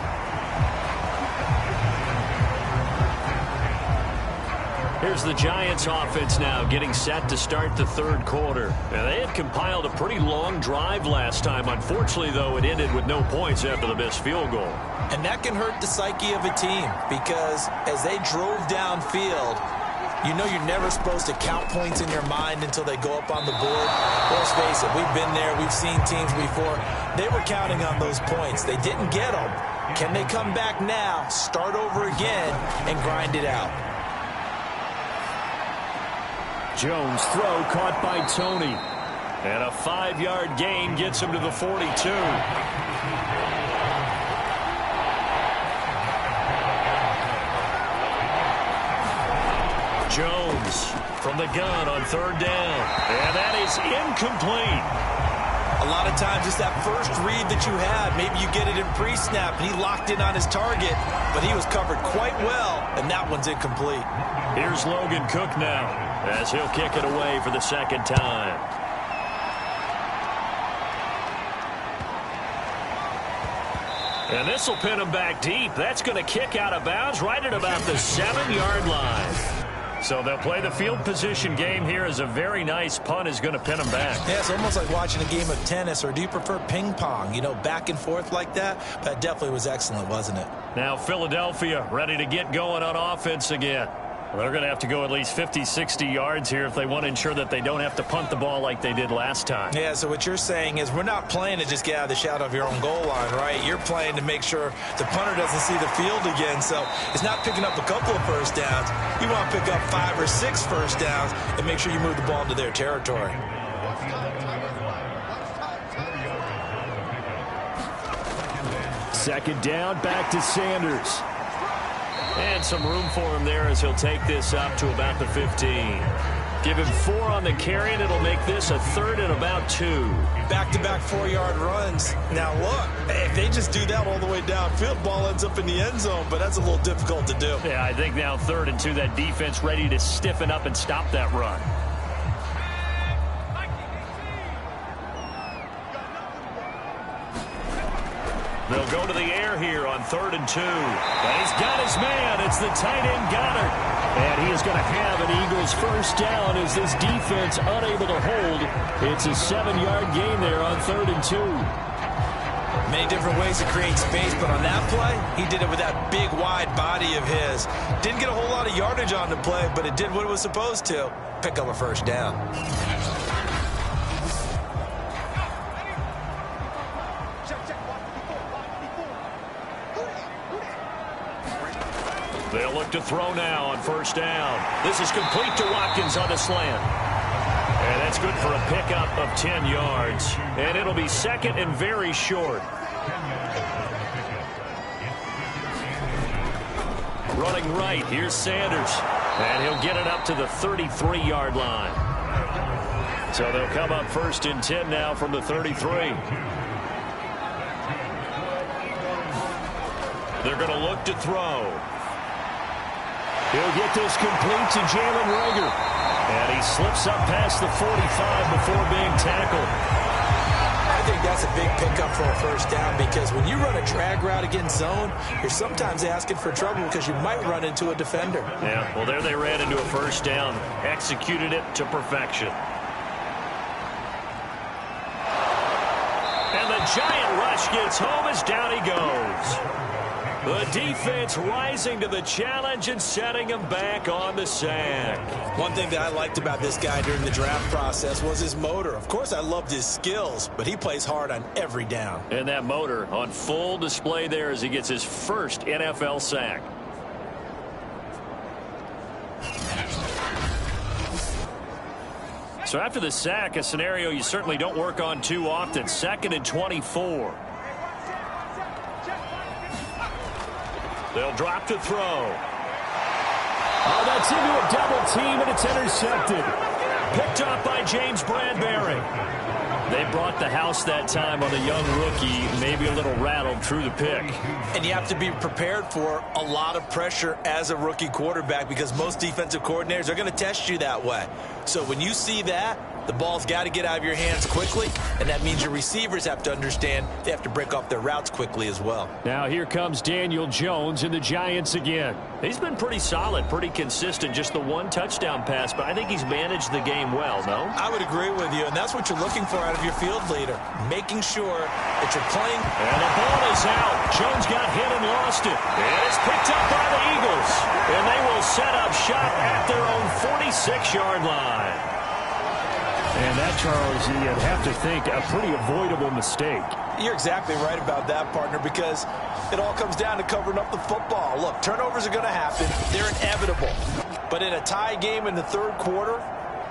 S2: Here's the Giants offense now getting set to start the third quarter. Now, they had compiled a pretty long drive last time. Unfortunately, though, it ended with no points after the missed field goal.
S3: And that can hurt the psyche of a team because as they drove downfield, you know you're never supposed to count points in your mind until they go up on the board. Let's face it, we've been there. We've seen teams before. They were counting on those points. They didn't get them. Can they come back now, start over again, and grind it out?
S2: Jones' throw caught by Tony. And a 5-yard gain gets him to the 42. Jones from the gun on third down. And that is incomplete.
S3: A lot of times it's that first read that you had. Maybe you get it in pre-snap, and he locked in on his target, but he was covered quite well, and that one's incomplete.
S2: Here's Logan Cook now, as he'll kick it away for the second time. And this will pin him back deep. That's going to kick out of bounds right at about the 7-yard line. So they'll play the field position game here as a very nice punt is going to pin them back.
S3: Yeah, it's almost like watching a game of tennis, or do you prefer ping pong? You know, back and forth like that? That definitely was excellent, wasn't it?
S2: Now Philadelphia ready to get going on offense again. Well, they're going to have to go at least 50, 60 yards here if they want to ensure that they don't have to punt the ball like they did last time.
S3: Yeah, so what you're saying is we're not playing to just get out of the shadow of your own goal line, right? You're playing to make sure the punter doesn't see the field again. So it's not picking up a couple of first downs. You want to pick up 5 or 6 first downs and make sure you move the ball into their territory.
S2: Second down, back to Sanders. And some room for him there as he'll take this up to about the 15. Give him 4 on the carry, and it'll make this a 3rd and about 2.
S3: Back-to-back 4-yard runs. Now, look, if they just do that all the way downfield, ball ends up in the end zone, but that's a little difficult to do.
S2: Yeah, I think now 3rd and 2, that defense ready to stiffen up and stop that run. They'll go to the air here on 3rd and 2. And he's got his man. It's the tight end Goddard. And he is going to have an Eagles first down as this defense unable to hold. It's a 7-yard gain there on 3rd and 2.
S3: Many different ways to create space, but on that play, he did it with that big, wide body of his. Didn't get a whole lot of yardage on the play, but it did what it was supposed to. Pick up a first down.
S2: They'll look to throw now on first down. This is complete to Watkins on the slant. And that's good for a pickup of 10 yards. And it'll be 2nd and very short. Running right, here's Sanders. And he'll get it up to the 33-yard line. So they'll come up 1st and 10 now from the 33. They're going to look to throw. He'll get this complete to Jalen Reagor. And he slips up past the 45 before being tackled.
S3: I think that's a big pickup for a first down because when you run a drag route against zone, you're sometimes asking for trouble because you might run into a defender.
S2: Yeah, well, there they ran into a first down. Executed it to perfection. And the giant rush gets home as down he goes. The defense rising to the challenge and setting him back on the sack.
S3: One thing that I liked about this guy during the draft process was his motor. Of course, I loved his skills, but he plays hard on every down.
S2: And that motor on full display there as he gets his first NFL sack. So after the sack, a scenario you certainly don't work on too often. 2nd and 24. They'll drop to throw. Oh, that's into a double team, and it's intercepted. Picked up by James Bradbury. They brought the house that time on the young rookie, maybe a little rattled through the pick.
S3: And you have to be prepared for a lot of pressure as a rookie quarterback because most defensive coordinators are going to test you that way. So when you see that, The ball's got to get out of your hands quickly, and that means your receivers have to understand they have to break off their routes quickly as well.
S2: Now here comes Daniel Jones and the Giants again. He's been pretty solid, pretty consistent, just the one touchdown pass, but I think he's managed the game well, no?
S3: I would agree with you, and that's what you're looking for out of your field leader, making sure that you're playing.
S2: And the ball is out. Jones got hit and lost it. And it's picked up by the Eagles. And they will set up shop at their own 46-yard line. And that, Charles, you'd have to think a pretty avoidable mistake.
S3: You're exactly right about that, partner, because it all comes down to covering up the football. Look, turnovers are going to happen. They're inevitable. But in a tie game in the third quarter,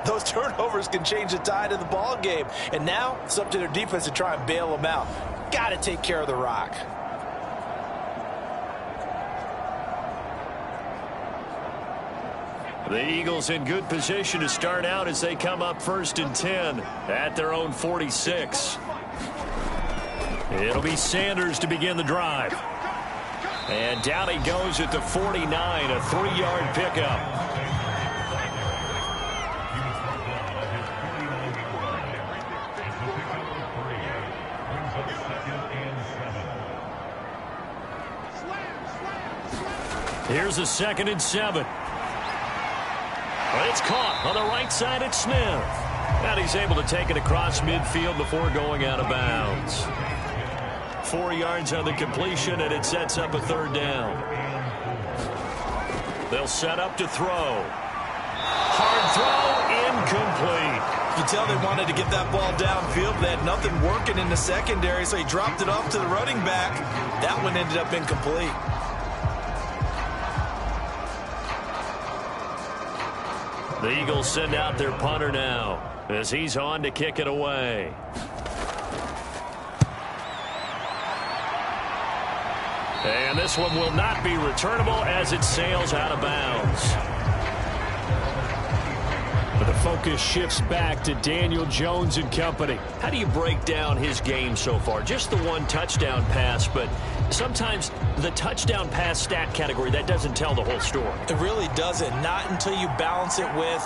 S3: those turnovers can change the tide of the ball game. And now it's up to their defense to try and bail them out. Got to take care of the rock.
S2: The Eagles in good position to start out as they come up 1st and 10 at their own 46. It'll be Sanders to begin the drive. And down he goes at the 49, a 3-yard pickup. Here's a 2nd and 7. But it's caught on the right side at Smith. And he's able to take it across midfield before going out of bounds. 4 yards on the completion, and it sets up a 3rd down. They'll set up to throw. Hard throw, incomplete.
S3: You can tell they wanted to get that ball downfield. They had nothing working in the secondary, so he dropped it off to the running back. That one ended up incomplete.
S2: The Eagles send out their punter now as he's on to kick it away. And this one will not be returnable as it sails out of bounds. But the focus shifts back to Daniel Jones and company. How do you break down his game so far? Just the one touchdown pass, but sometimes the touchdown pass stat category, that doesn't tell the whole story.
S3: It really doesn't. Not until you balance it with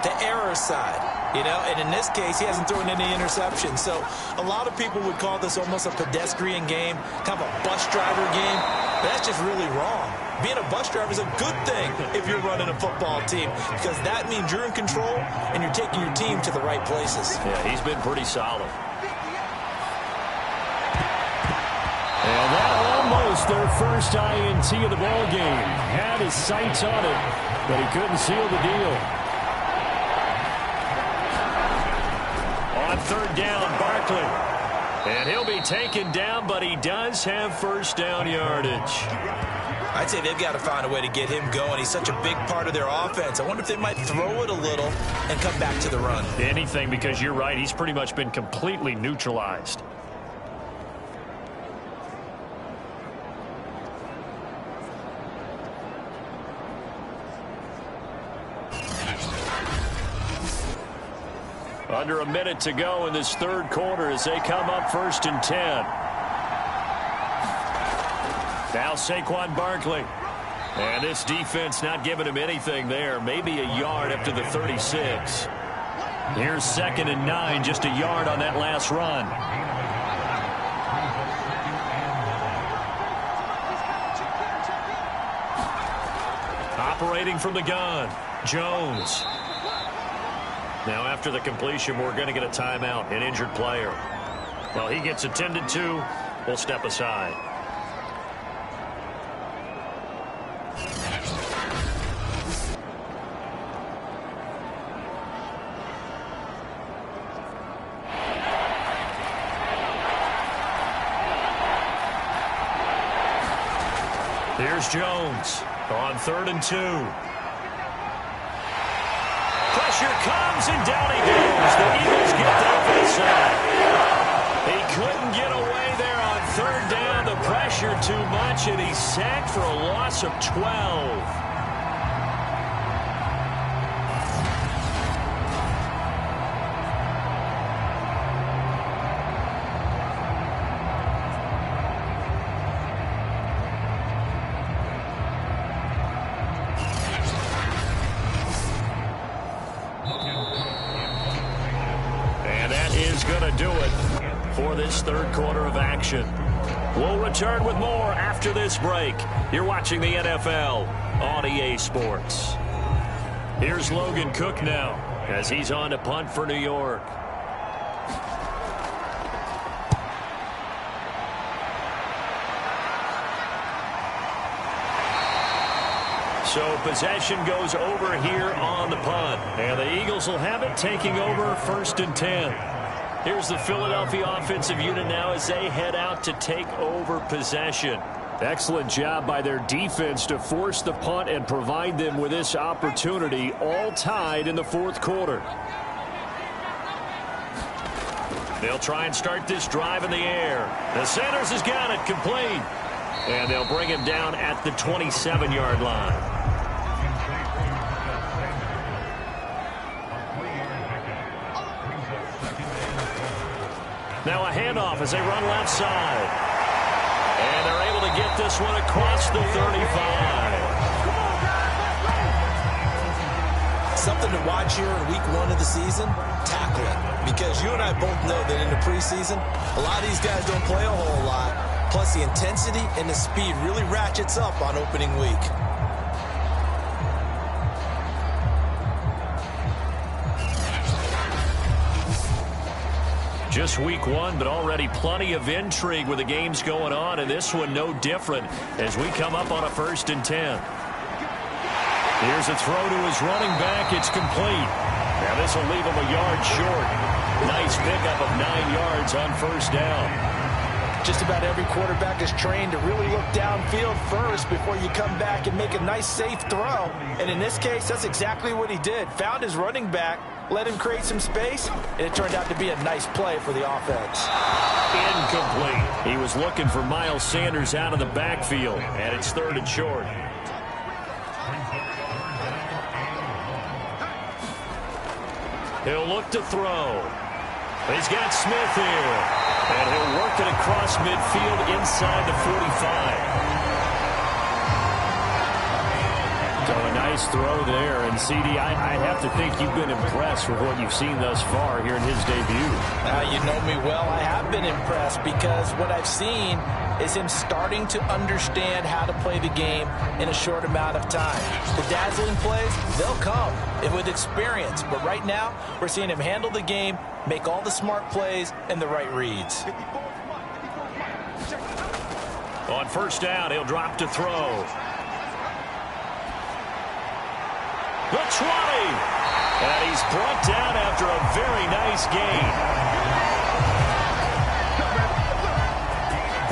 S3: the error side. You know, and in this case, he hasn't thrown any interceptions. So a lot of people would call this almost a pedestrian game, kind of a bus driver game. But that's just really wrong. Being a bus driver is a good thing if you're running a football team, because that means you're in control and you're taking your team to the right places.
S2: Yeah, he's been pretty solid. And that almost their first INT of the ball game. Had his sights on it, but he couldn't seal the deal. On 3rd down, Barkley. And he'll be taken down, but he does have 1st down yardage.
S3: I'd say they've got to find a way to get him going. He's such a big part of their offense. I wonder if they might throw it a little and come back to the run.
S2: Anything, because you're right. He's pretty much been completely neutralized. Under a minute to go in this 3rd quarter as they come up 1st and 10. Now Saquon Barkley. And this defense not giving him anything there. Maybe a yard up to the 36. Here's 2nd and 9, just a yard on that last run. Operating from the gun, Jones. Now after the completion, we're going to get a timeout, an injured player. Well, he gets attended to. We'll step aside. Here's Jones on 3rd and 2. Pressure comes, and down he goes. The Eagles get there for the sack. He couldn't get away there on 3rd down. The pressure too much, and he's sacked for a loss of 12. is going to do it for this third quarter of action. We'll return with more after this break. You're watching the NFL on EA Sports. Here's Logan Cook now as he's on to punt for New York. So possession goes over here on the punt. And the Eagles will have it, taking over 1st and 10. Here's the Philadelphia offensive unit now as they head out to take over possession. Excellent job by their defense to force the punt and provide them with this opportunity, all tied in the fourth quarter. They'll try and start this drive in the air. The Sanders has got it complete. And they'll bring him down at the 27-yard line. Now a handoff as they run left side. And they're able to get this one across the 35.
S3: Something to watch here in week 1 of the season, tackling. Because you and I both know that in the preseason, a lot of these guys don't play a whole lot. Plus the intensity and the speed really ratchets up on opening week.
S2: Just week 1, but already plenty of intrigue with the games going on, and this one no different as we come up on a 1st and 10. Here's a throw to his running back. It's complete. Now this will leave him a yard short. Nice pickup of 9 yards on 1st down.
S3: Just about every quarterback is trained to really look downfield first before you come back and make a nice, safe throw. And in this case, that's exactly what he did. Found his running back, let him create some space, and it turned out to be a nice play for the offense.
S2: Incomplete. He was looking for Miles Sanders out of the backfield, and it's 3rd and short. He'll look to throw. He's got Smith here, and he'll work it across midfield inside the 45. So a nice throw there, and CD, I'd have to think you've been impressed with what you've seen thus far here in his debut.
S3: You know me well. I have been impressed because what I've seen is him starting to understand how to play the game in a short amount of time. The dazzling plays, they'll come with experience, but right now we're seeing him handle the game, make all the smart plays, and the right reads.
S2: On 1st down, he'll drop to throw. The 20. And he's brought down after a very nice gain.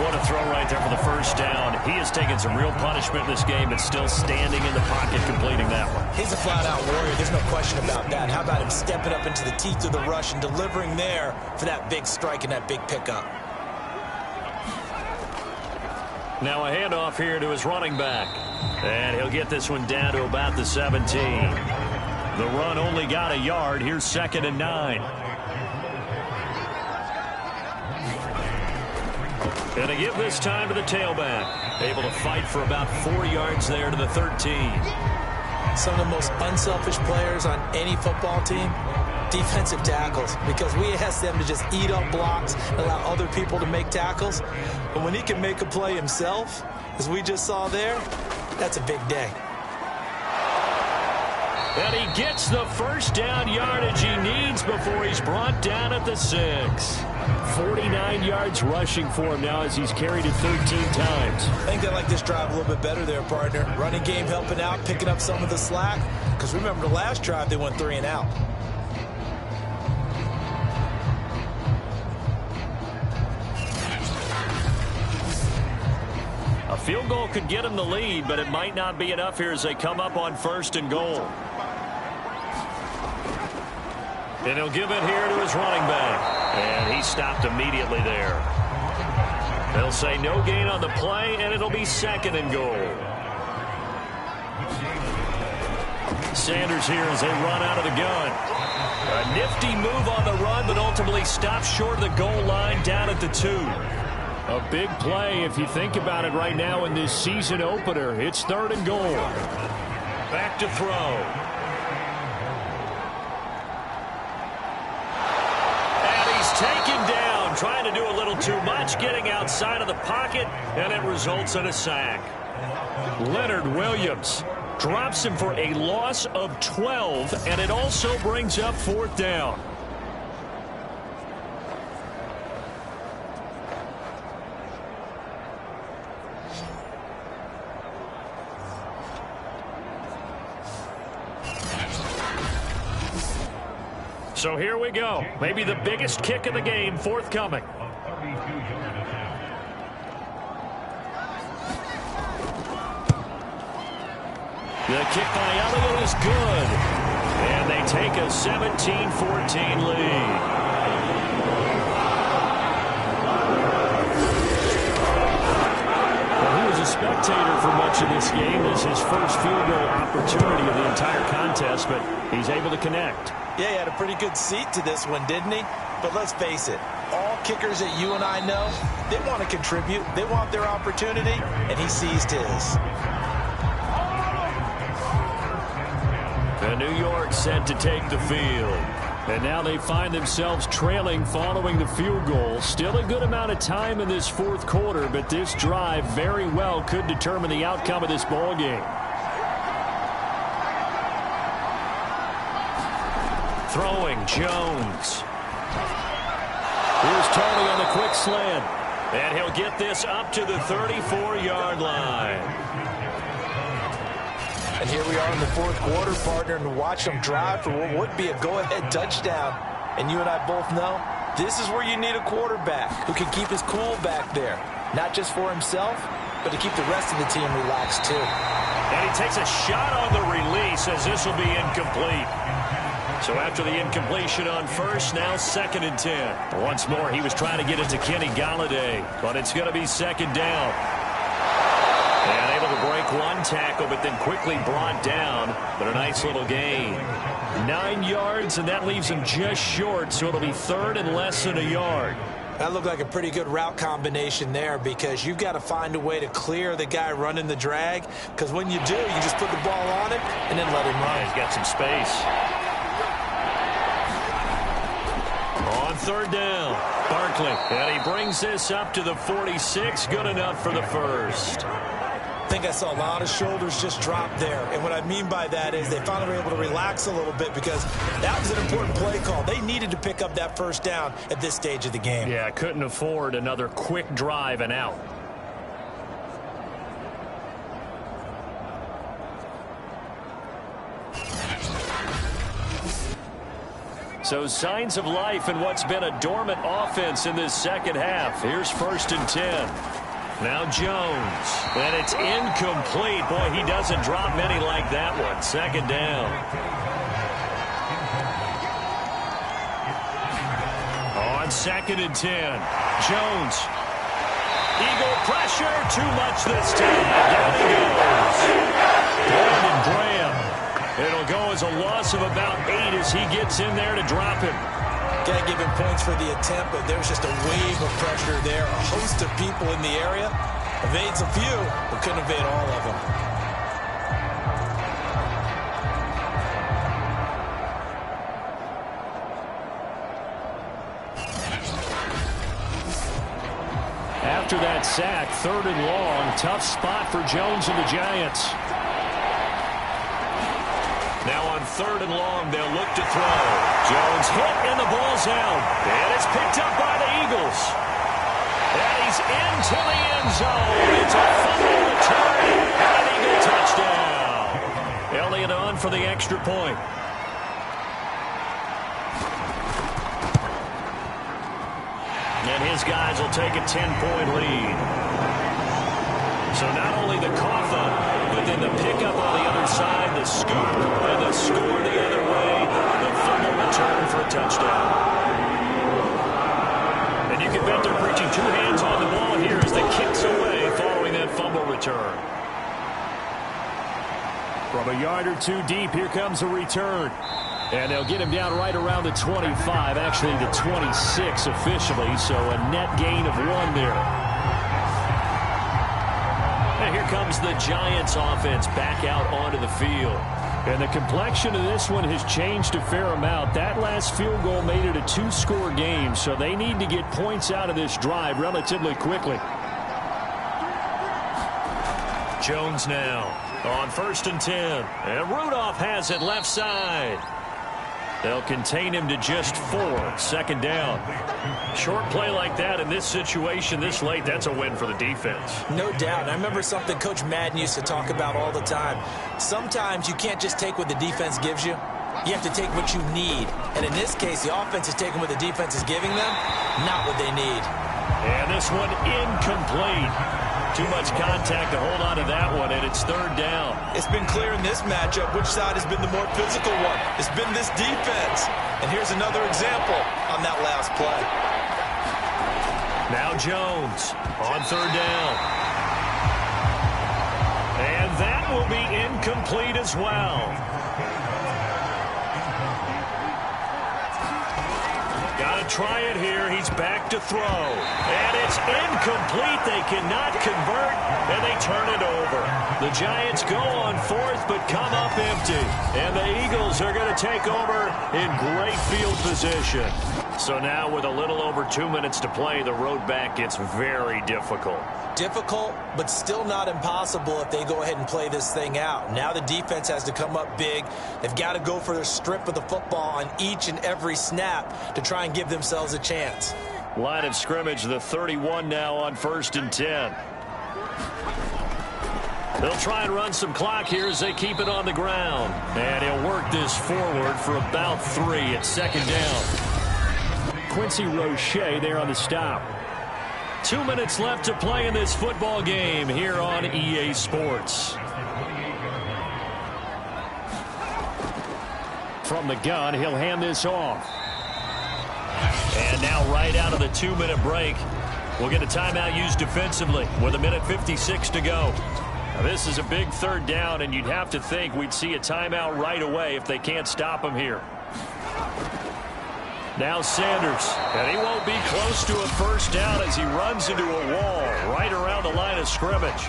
S2: What a throw right there for the 1st down. He has taken some real punishment in this game, but still standing in the pocket, completing that one.
S3: He's a flat-out warrior. There's no question about that. How about him stepping up into the teeth of the rush and delivering there for that big strike and that big pickup?
S2: Now a handoff here to his running back. And he'll get this one down to about the 17. The run only got a yard. Here's 2nd and 9. And they give this time to the tailback. Able to fight for about 4 yards there to the 13.
S3: Some of the most unselfish players on any football team, defensive tackles, because we ask them to just eat up blocks and allow other people to make tackles. But when he can make a play himself, as we just saw there, that's a big day.
S2: And he gets the 1st down yardage he needs before he's brought down at the 6. 49 yards rushing for him now as he's carried it 13 times.
S3: I think they like this drive a little bit better there, partner. Running game helping out, picking up some of the slack. Because remember, the last drive, they went 3 and out.
S2: A field goal could get him the lead, but it might not be enough here as they come up on 1st and goal. And he'll give it here to his running back. And he stopped immediately there. They'll say no gain on the play, and it'll be 2nd and goal. Sanders here as they run out of the gun. A nifty move on the run, but ultimately stopped short of the goal line down at the 2. A big play if you think about it right now in this season opener. It's 3rd and goal. Back to throw. taken down, trying to do a little too much, getting outside of the pocket, and it results in a sack. Leonard Williams drops him for a loss of 12, and it also brings up 4th down. So here we go. Maybe the biggest kick of the game forthcoming. The kick by Elliott is good. And they take a 17-14 lead. Well, he was a spectator for much of this game. This is his first field goal opportunity of the entire contest, but he's able to connect.
S3: Yeah, he had a pretty good seat to this one, didn't he? But let's face it, all kickers that you and I know, they want to contribute. They want their opportunity, and he seized his.
S2: And New York set to take the field. And now they find themselves trailing following the field goal. Still a good amount of time in this 4th quarter, but this drive very well could determine the outcome of this ball game. Throwing, Jones. Here's Tony on the quick slant. And he'll get this up to the 34-yard line.
S3: And here we are in the 4th quarter, partner, and watch them drive for what would be a go-ahead touchdown. And you and I both know this is where you need a quarterback who can keep his cool back there. Not just for himself, but to keep the rest of the team relaxed too.
S2: And he takes a shot on the release as this will be incomplete. So after the incompletion on first, now 2nd and 10. Once more, he was trying to get it to Kenny Golladay, but it's going to be 2nd down. And able to break one tackle, but then quickly brought down, but a nice little gain. 9 yards, and that leaves him just short, so it'll be 3rd and less than a yard.
S3: That looked like a pretty good route combination there because you've got to find a way to clear the guy running the drag, because when you do, you just put the ball on him and then let him run.
S2: Yeah, he's got some space. On 3rd down, Barkley, and he brings this up to the 46, good enough for the first.
S3: I think I saw a lot of shoulders just drop there, and what I mean by that is they finally were able to relax a little bit because that was an important play call. They needed to pick up that first down at this stage of the game.
S2: Yeah, couldn't afford another quick drive and out. So signs of life in what's been a dormant offense in this 2nd half. Here's 1st and 10. Now Jones. And it's incomplete. Boy, he doesn't drop many like that one. 2nd down. On 2nd and 10. Jones. Eagle pressure. Too much this time. Down he goes. Brandon Graham. It'll go as a loss of about 8 as he gets in there to drop him.
S3: Can't give him points for the attempt, but there's just a wave of pressure there. A host of people in the area. Evades a few, but couldn't evade all of them.
S2: After that sack, 3rd and long. Tough spot for Jones and the Giants. Now on 3rd and long, they'll look to throw. Jones hit, and the ball's out. And it's picked up by the Eagles. And he's into the end zone. It's a fumble return and an Eagle touchdown. Elliott on for the extra point. And his guys will take a 10-point lead. So not only the cough up, but then the pickup on the other side, the scoop, and the score the other way, the fumble return for a touchdown. And you can bet they're preaching 2 hands on the ball here as the kick's away following that fumble return. From a yard or 2 deep, here comes a return. And they'll get him down right around the 25, actually the 26 officially, so a net gain of 1 there. And here comes the Giants offense back out onto the field. And the complexion of this one has changed a fair amount. That last field goal made it a 2-score game, so they need to get points out of this drive relatively quickly. Jones now on 1st and 10. And Rudolph has it left side. They'll contain him to just 4. 2nd down. Short play like that in this situation this late, that's a win for the defense.
S3: No doubt. I remember something Coach Madden used to talk about all the time. Sometimes you can't just take what the defense gives you. You have to take what you need. And in this case, the offense is taking what the defense is giving them, not what they need.
S2: And this one incomplete. Too much contact to hold on to that one, and it's 3rd down.
S3: It's been clear in this matchup which side has been the more physical one. It's been this defense. And here's another example on that last play.
S2: Now Jones on 3rd down. And that will be incomplete as well. Got to try it here. He's back to throw. And it's incomplete. They cannot convert, and they turn it over. The Giants go on 4th, but come up empty. And the Eagles are going to take over in great field position. So now with a little over 2 minutes to play, the road back gets very difficult.
S3: Difficult, but still not impossible if they go ahead and play this thing out. Now the defense has to come up big. They've got to go for their strip of the football on each and every snap to try and give themselves a chance.
S2: Line of scrimmage, the 31 now on 1st and 10. They'll try and run some clock here as they keep it on the ground. And he'll work this forward for about 3 at 2nd down. Quincy Roche there on the stop. 2 minutes left to play in this football game here on EA Sports. From the gun, he'll hand this off. And now right out of the 2-minute break, we'll get a timeout used defensively with 1:56 to go. Now, this is a big 3rd down, and you'd have to think we'd see a timeout right away if they can't stop him here. Now Sanders, and he won't be close to a 1st down as he runs into a wall right around the line of scrimmage.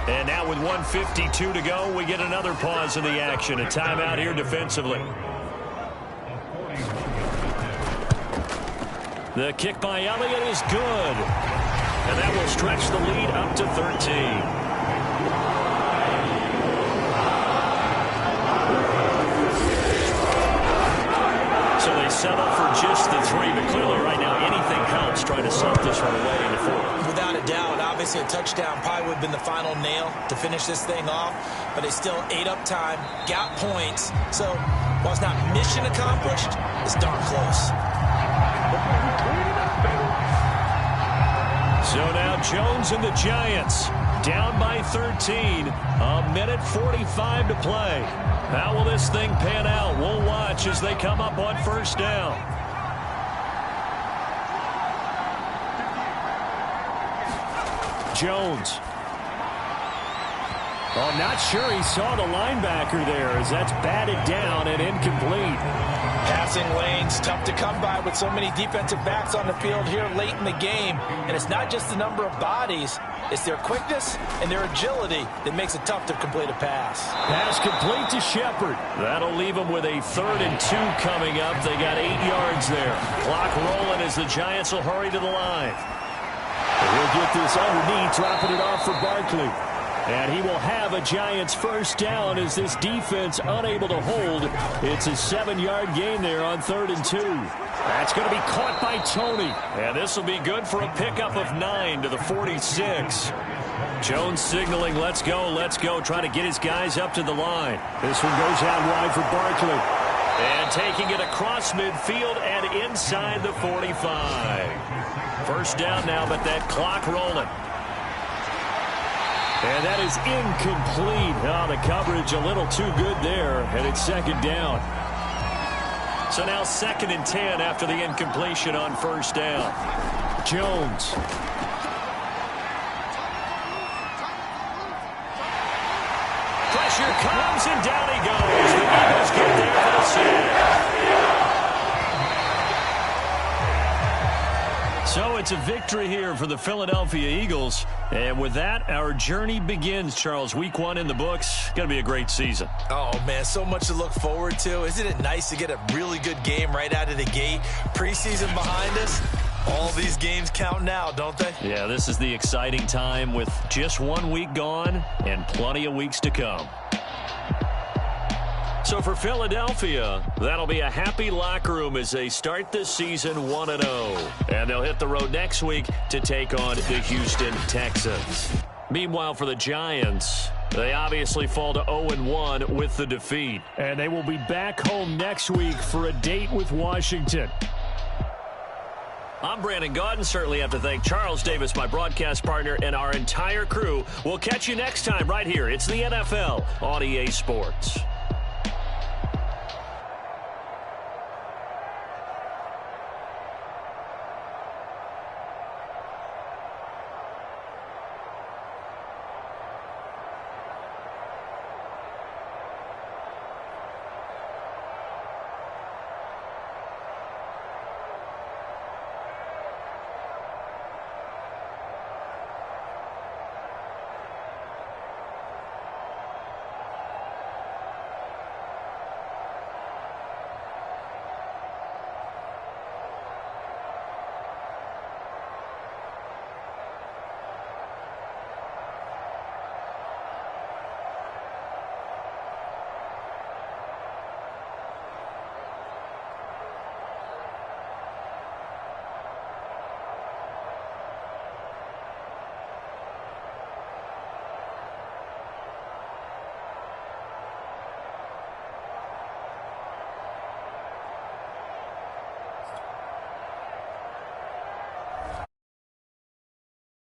S2: And now with 1:52 to go, we get another pause in the action. A timeout here defensively. The kick by Elliott is good. And that will stretch the lead up to 13. So they settle for just the 3, but clearly right now anything helps trying to salt this one away into 4.
S3: Without a doubt, obviously a touchdown probably would have been the final nail to finish this thing off, but they still ate up time, got points. So while it's not mission accomplished, it's darn close.
S2: So now Jones and the Giants down by 13. 1:45 to play. How will this thing pan out? We'll watch as they come up on 1st down. Jones. Oh, not sure he saw the linebacker there as that's batted down and incomplete.
S3: Passing lanes, tough to come by with so many defensive backs on the field here late in the game. And it's not just the number of bodies, it's their quickness and their agility that makes it tough to complete a pass.
S2: Pass complete to Shepard. That'll leave them with a 3rd and 2 coming up. They got 8 yards there. Clock rolling as the Giants will hurry to the line. He'll get this underneath, dropping it off for Barkley. And he will have a Giants 1st down as this defense unable to hold. It's a 7-yard gain there on 3rd and 2. That's going to be caught by Tony. And this will be good for a pickup of 9 to the 46. Jones signaling, let's go, trying to get his guys up to the line. This one goes out wide for Barkley. And taking it across midfield and inside the 45. 1st down now, but that clock rolling. And that is incomplete. Oh, the coverage a little too good there, and it's 2nd down. So now 2nd and 10 after the incompletion on 1st down. Jones. Pressure comes, and down he goes. The Eagles get there for the sack. So it's a victory here for the Philadelphia Eagles. And with that, our journey begins, Charles. Week 1 in the books. Going to be a great season.
S3: Oh, man, so much to look forward to. Isn't it nice to get a really good game right out of the gate? Preseason behind us. All these games count now, don't they?
S2: Yeah, this is the exciting time with just 1 week gone and plenty of weeks to come. So for Philadelphia, that'll be a happy locker room as they start this season 1-0. And they'll hit the road next week to take on the Houston Texans. Meanwhile, for the Giants, they obviously fall to 0-1 with the defeat.
S5: And they will be back home next week for a date with Washington.
S2: I'm Brandon Gaudin. Certainly have to thank Charles Davis, my broadcast partner, and our entire crew. We'll catch you next time right here. It's the NFL on EA Sports.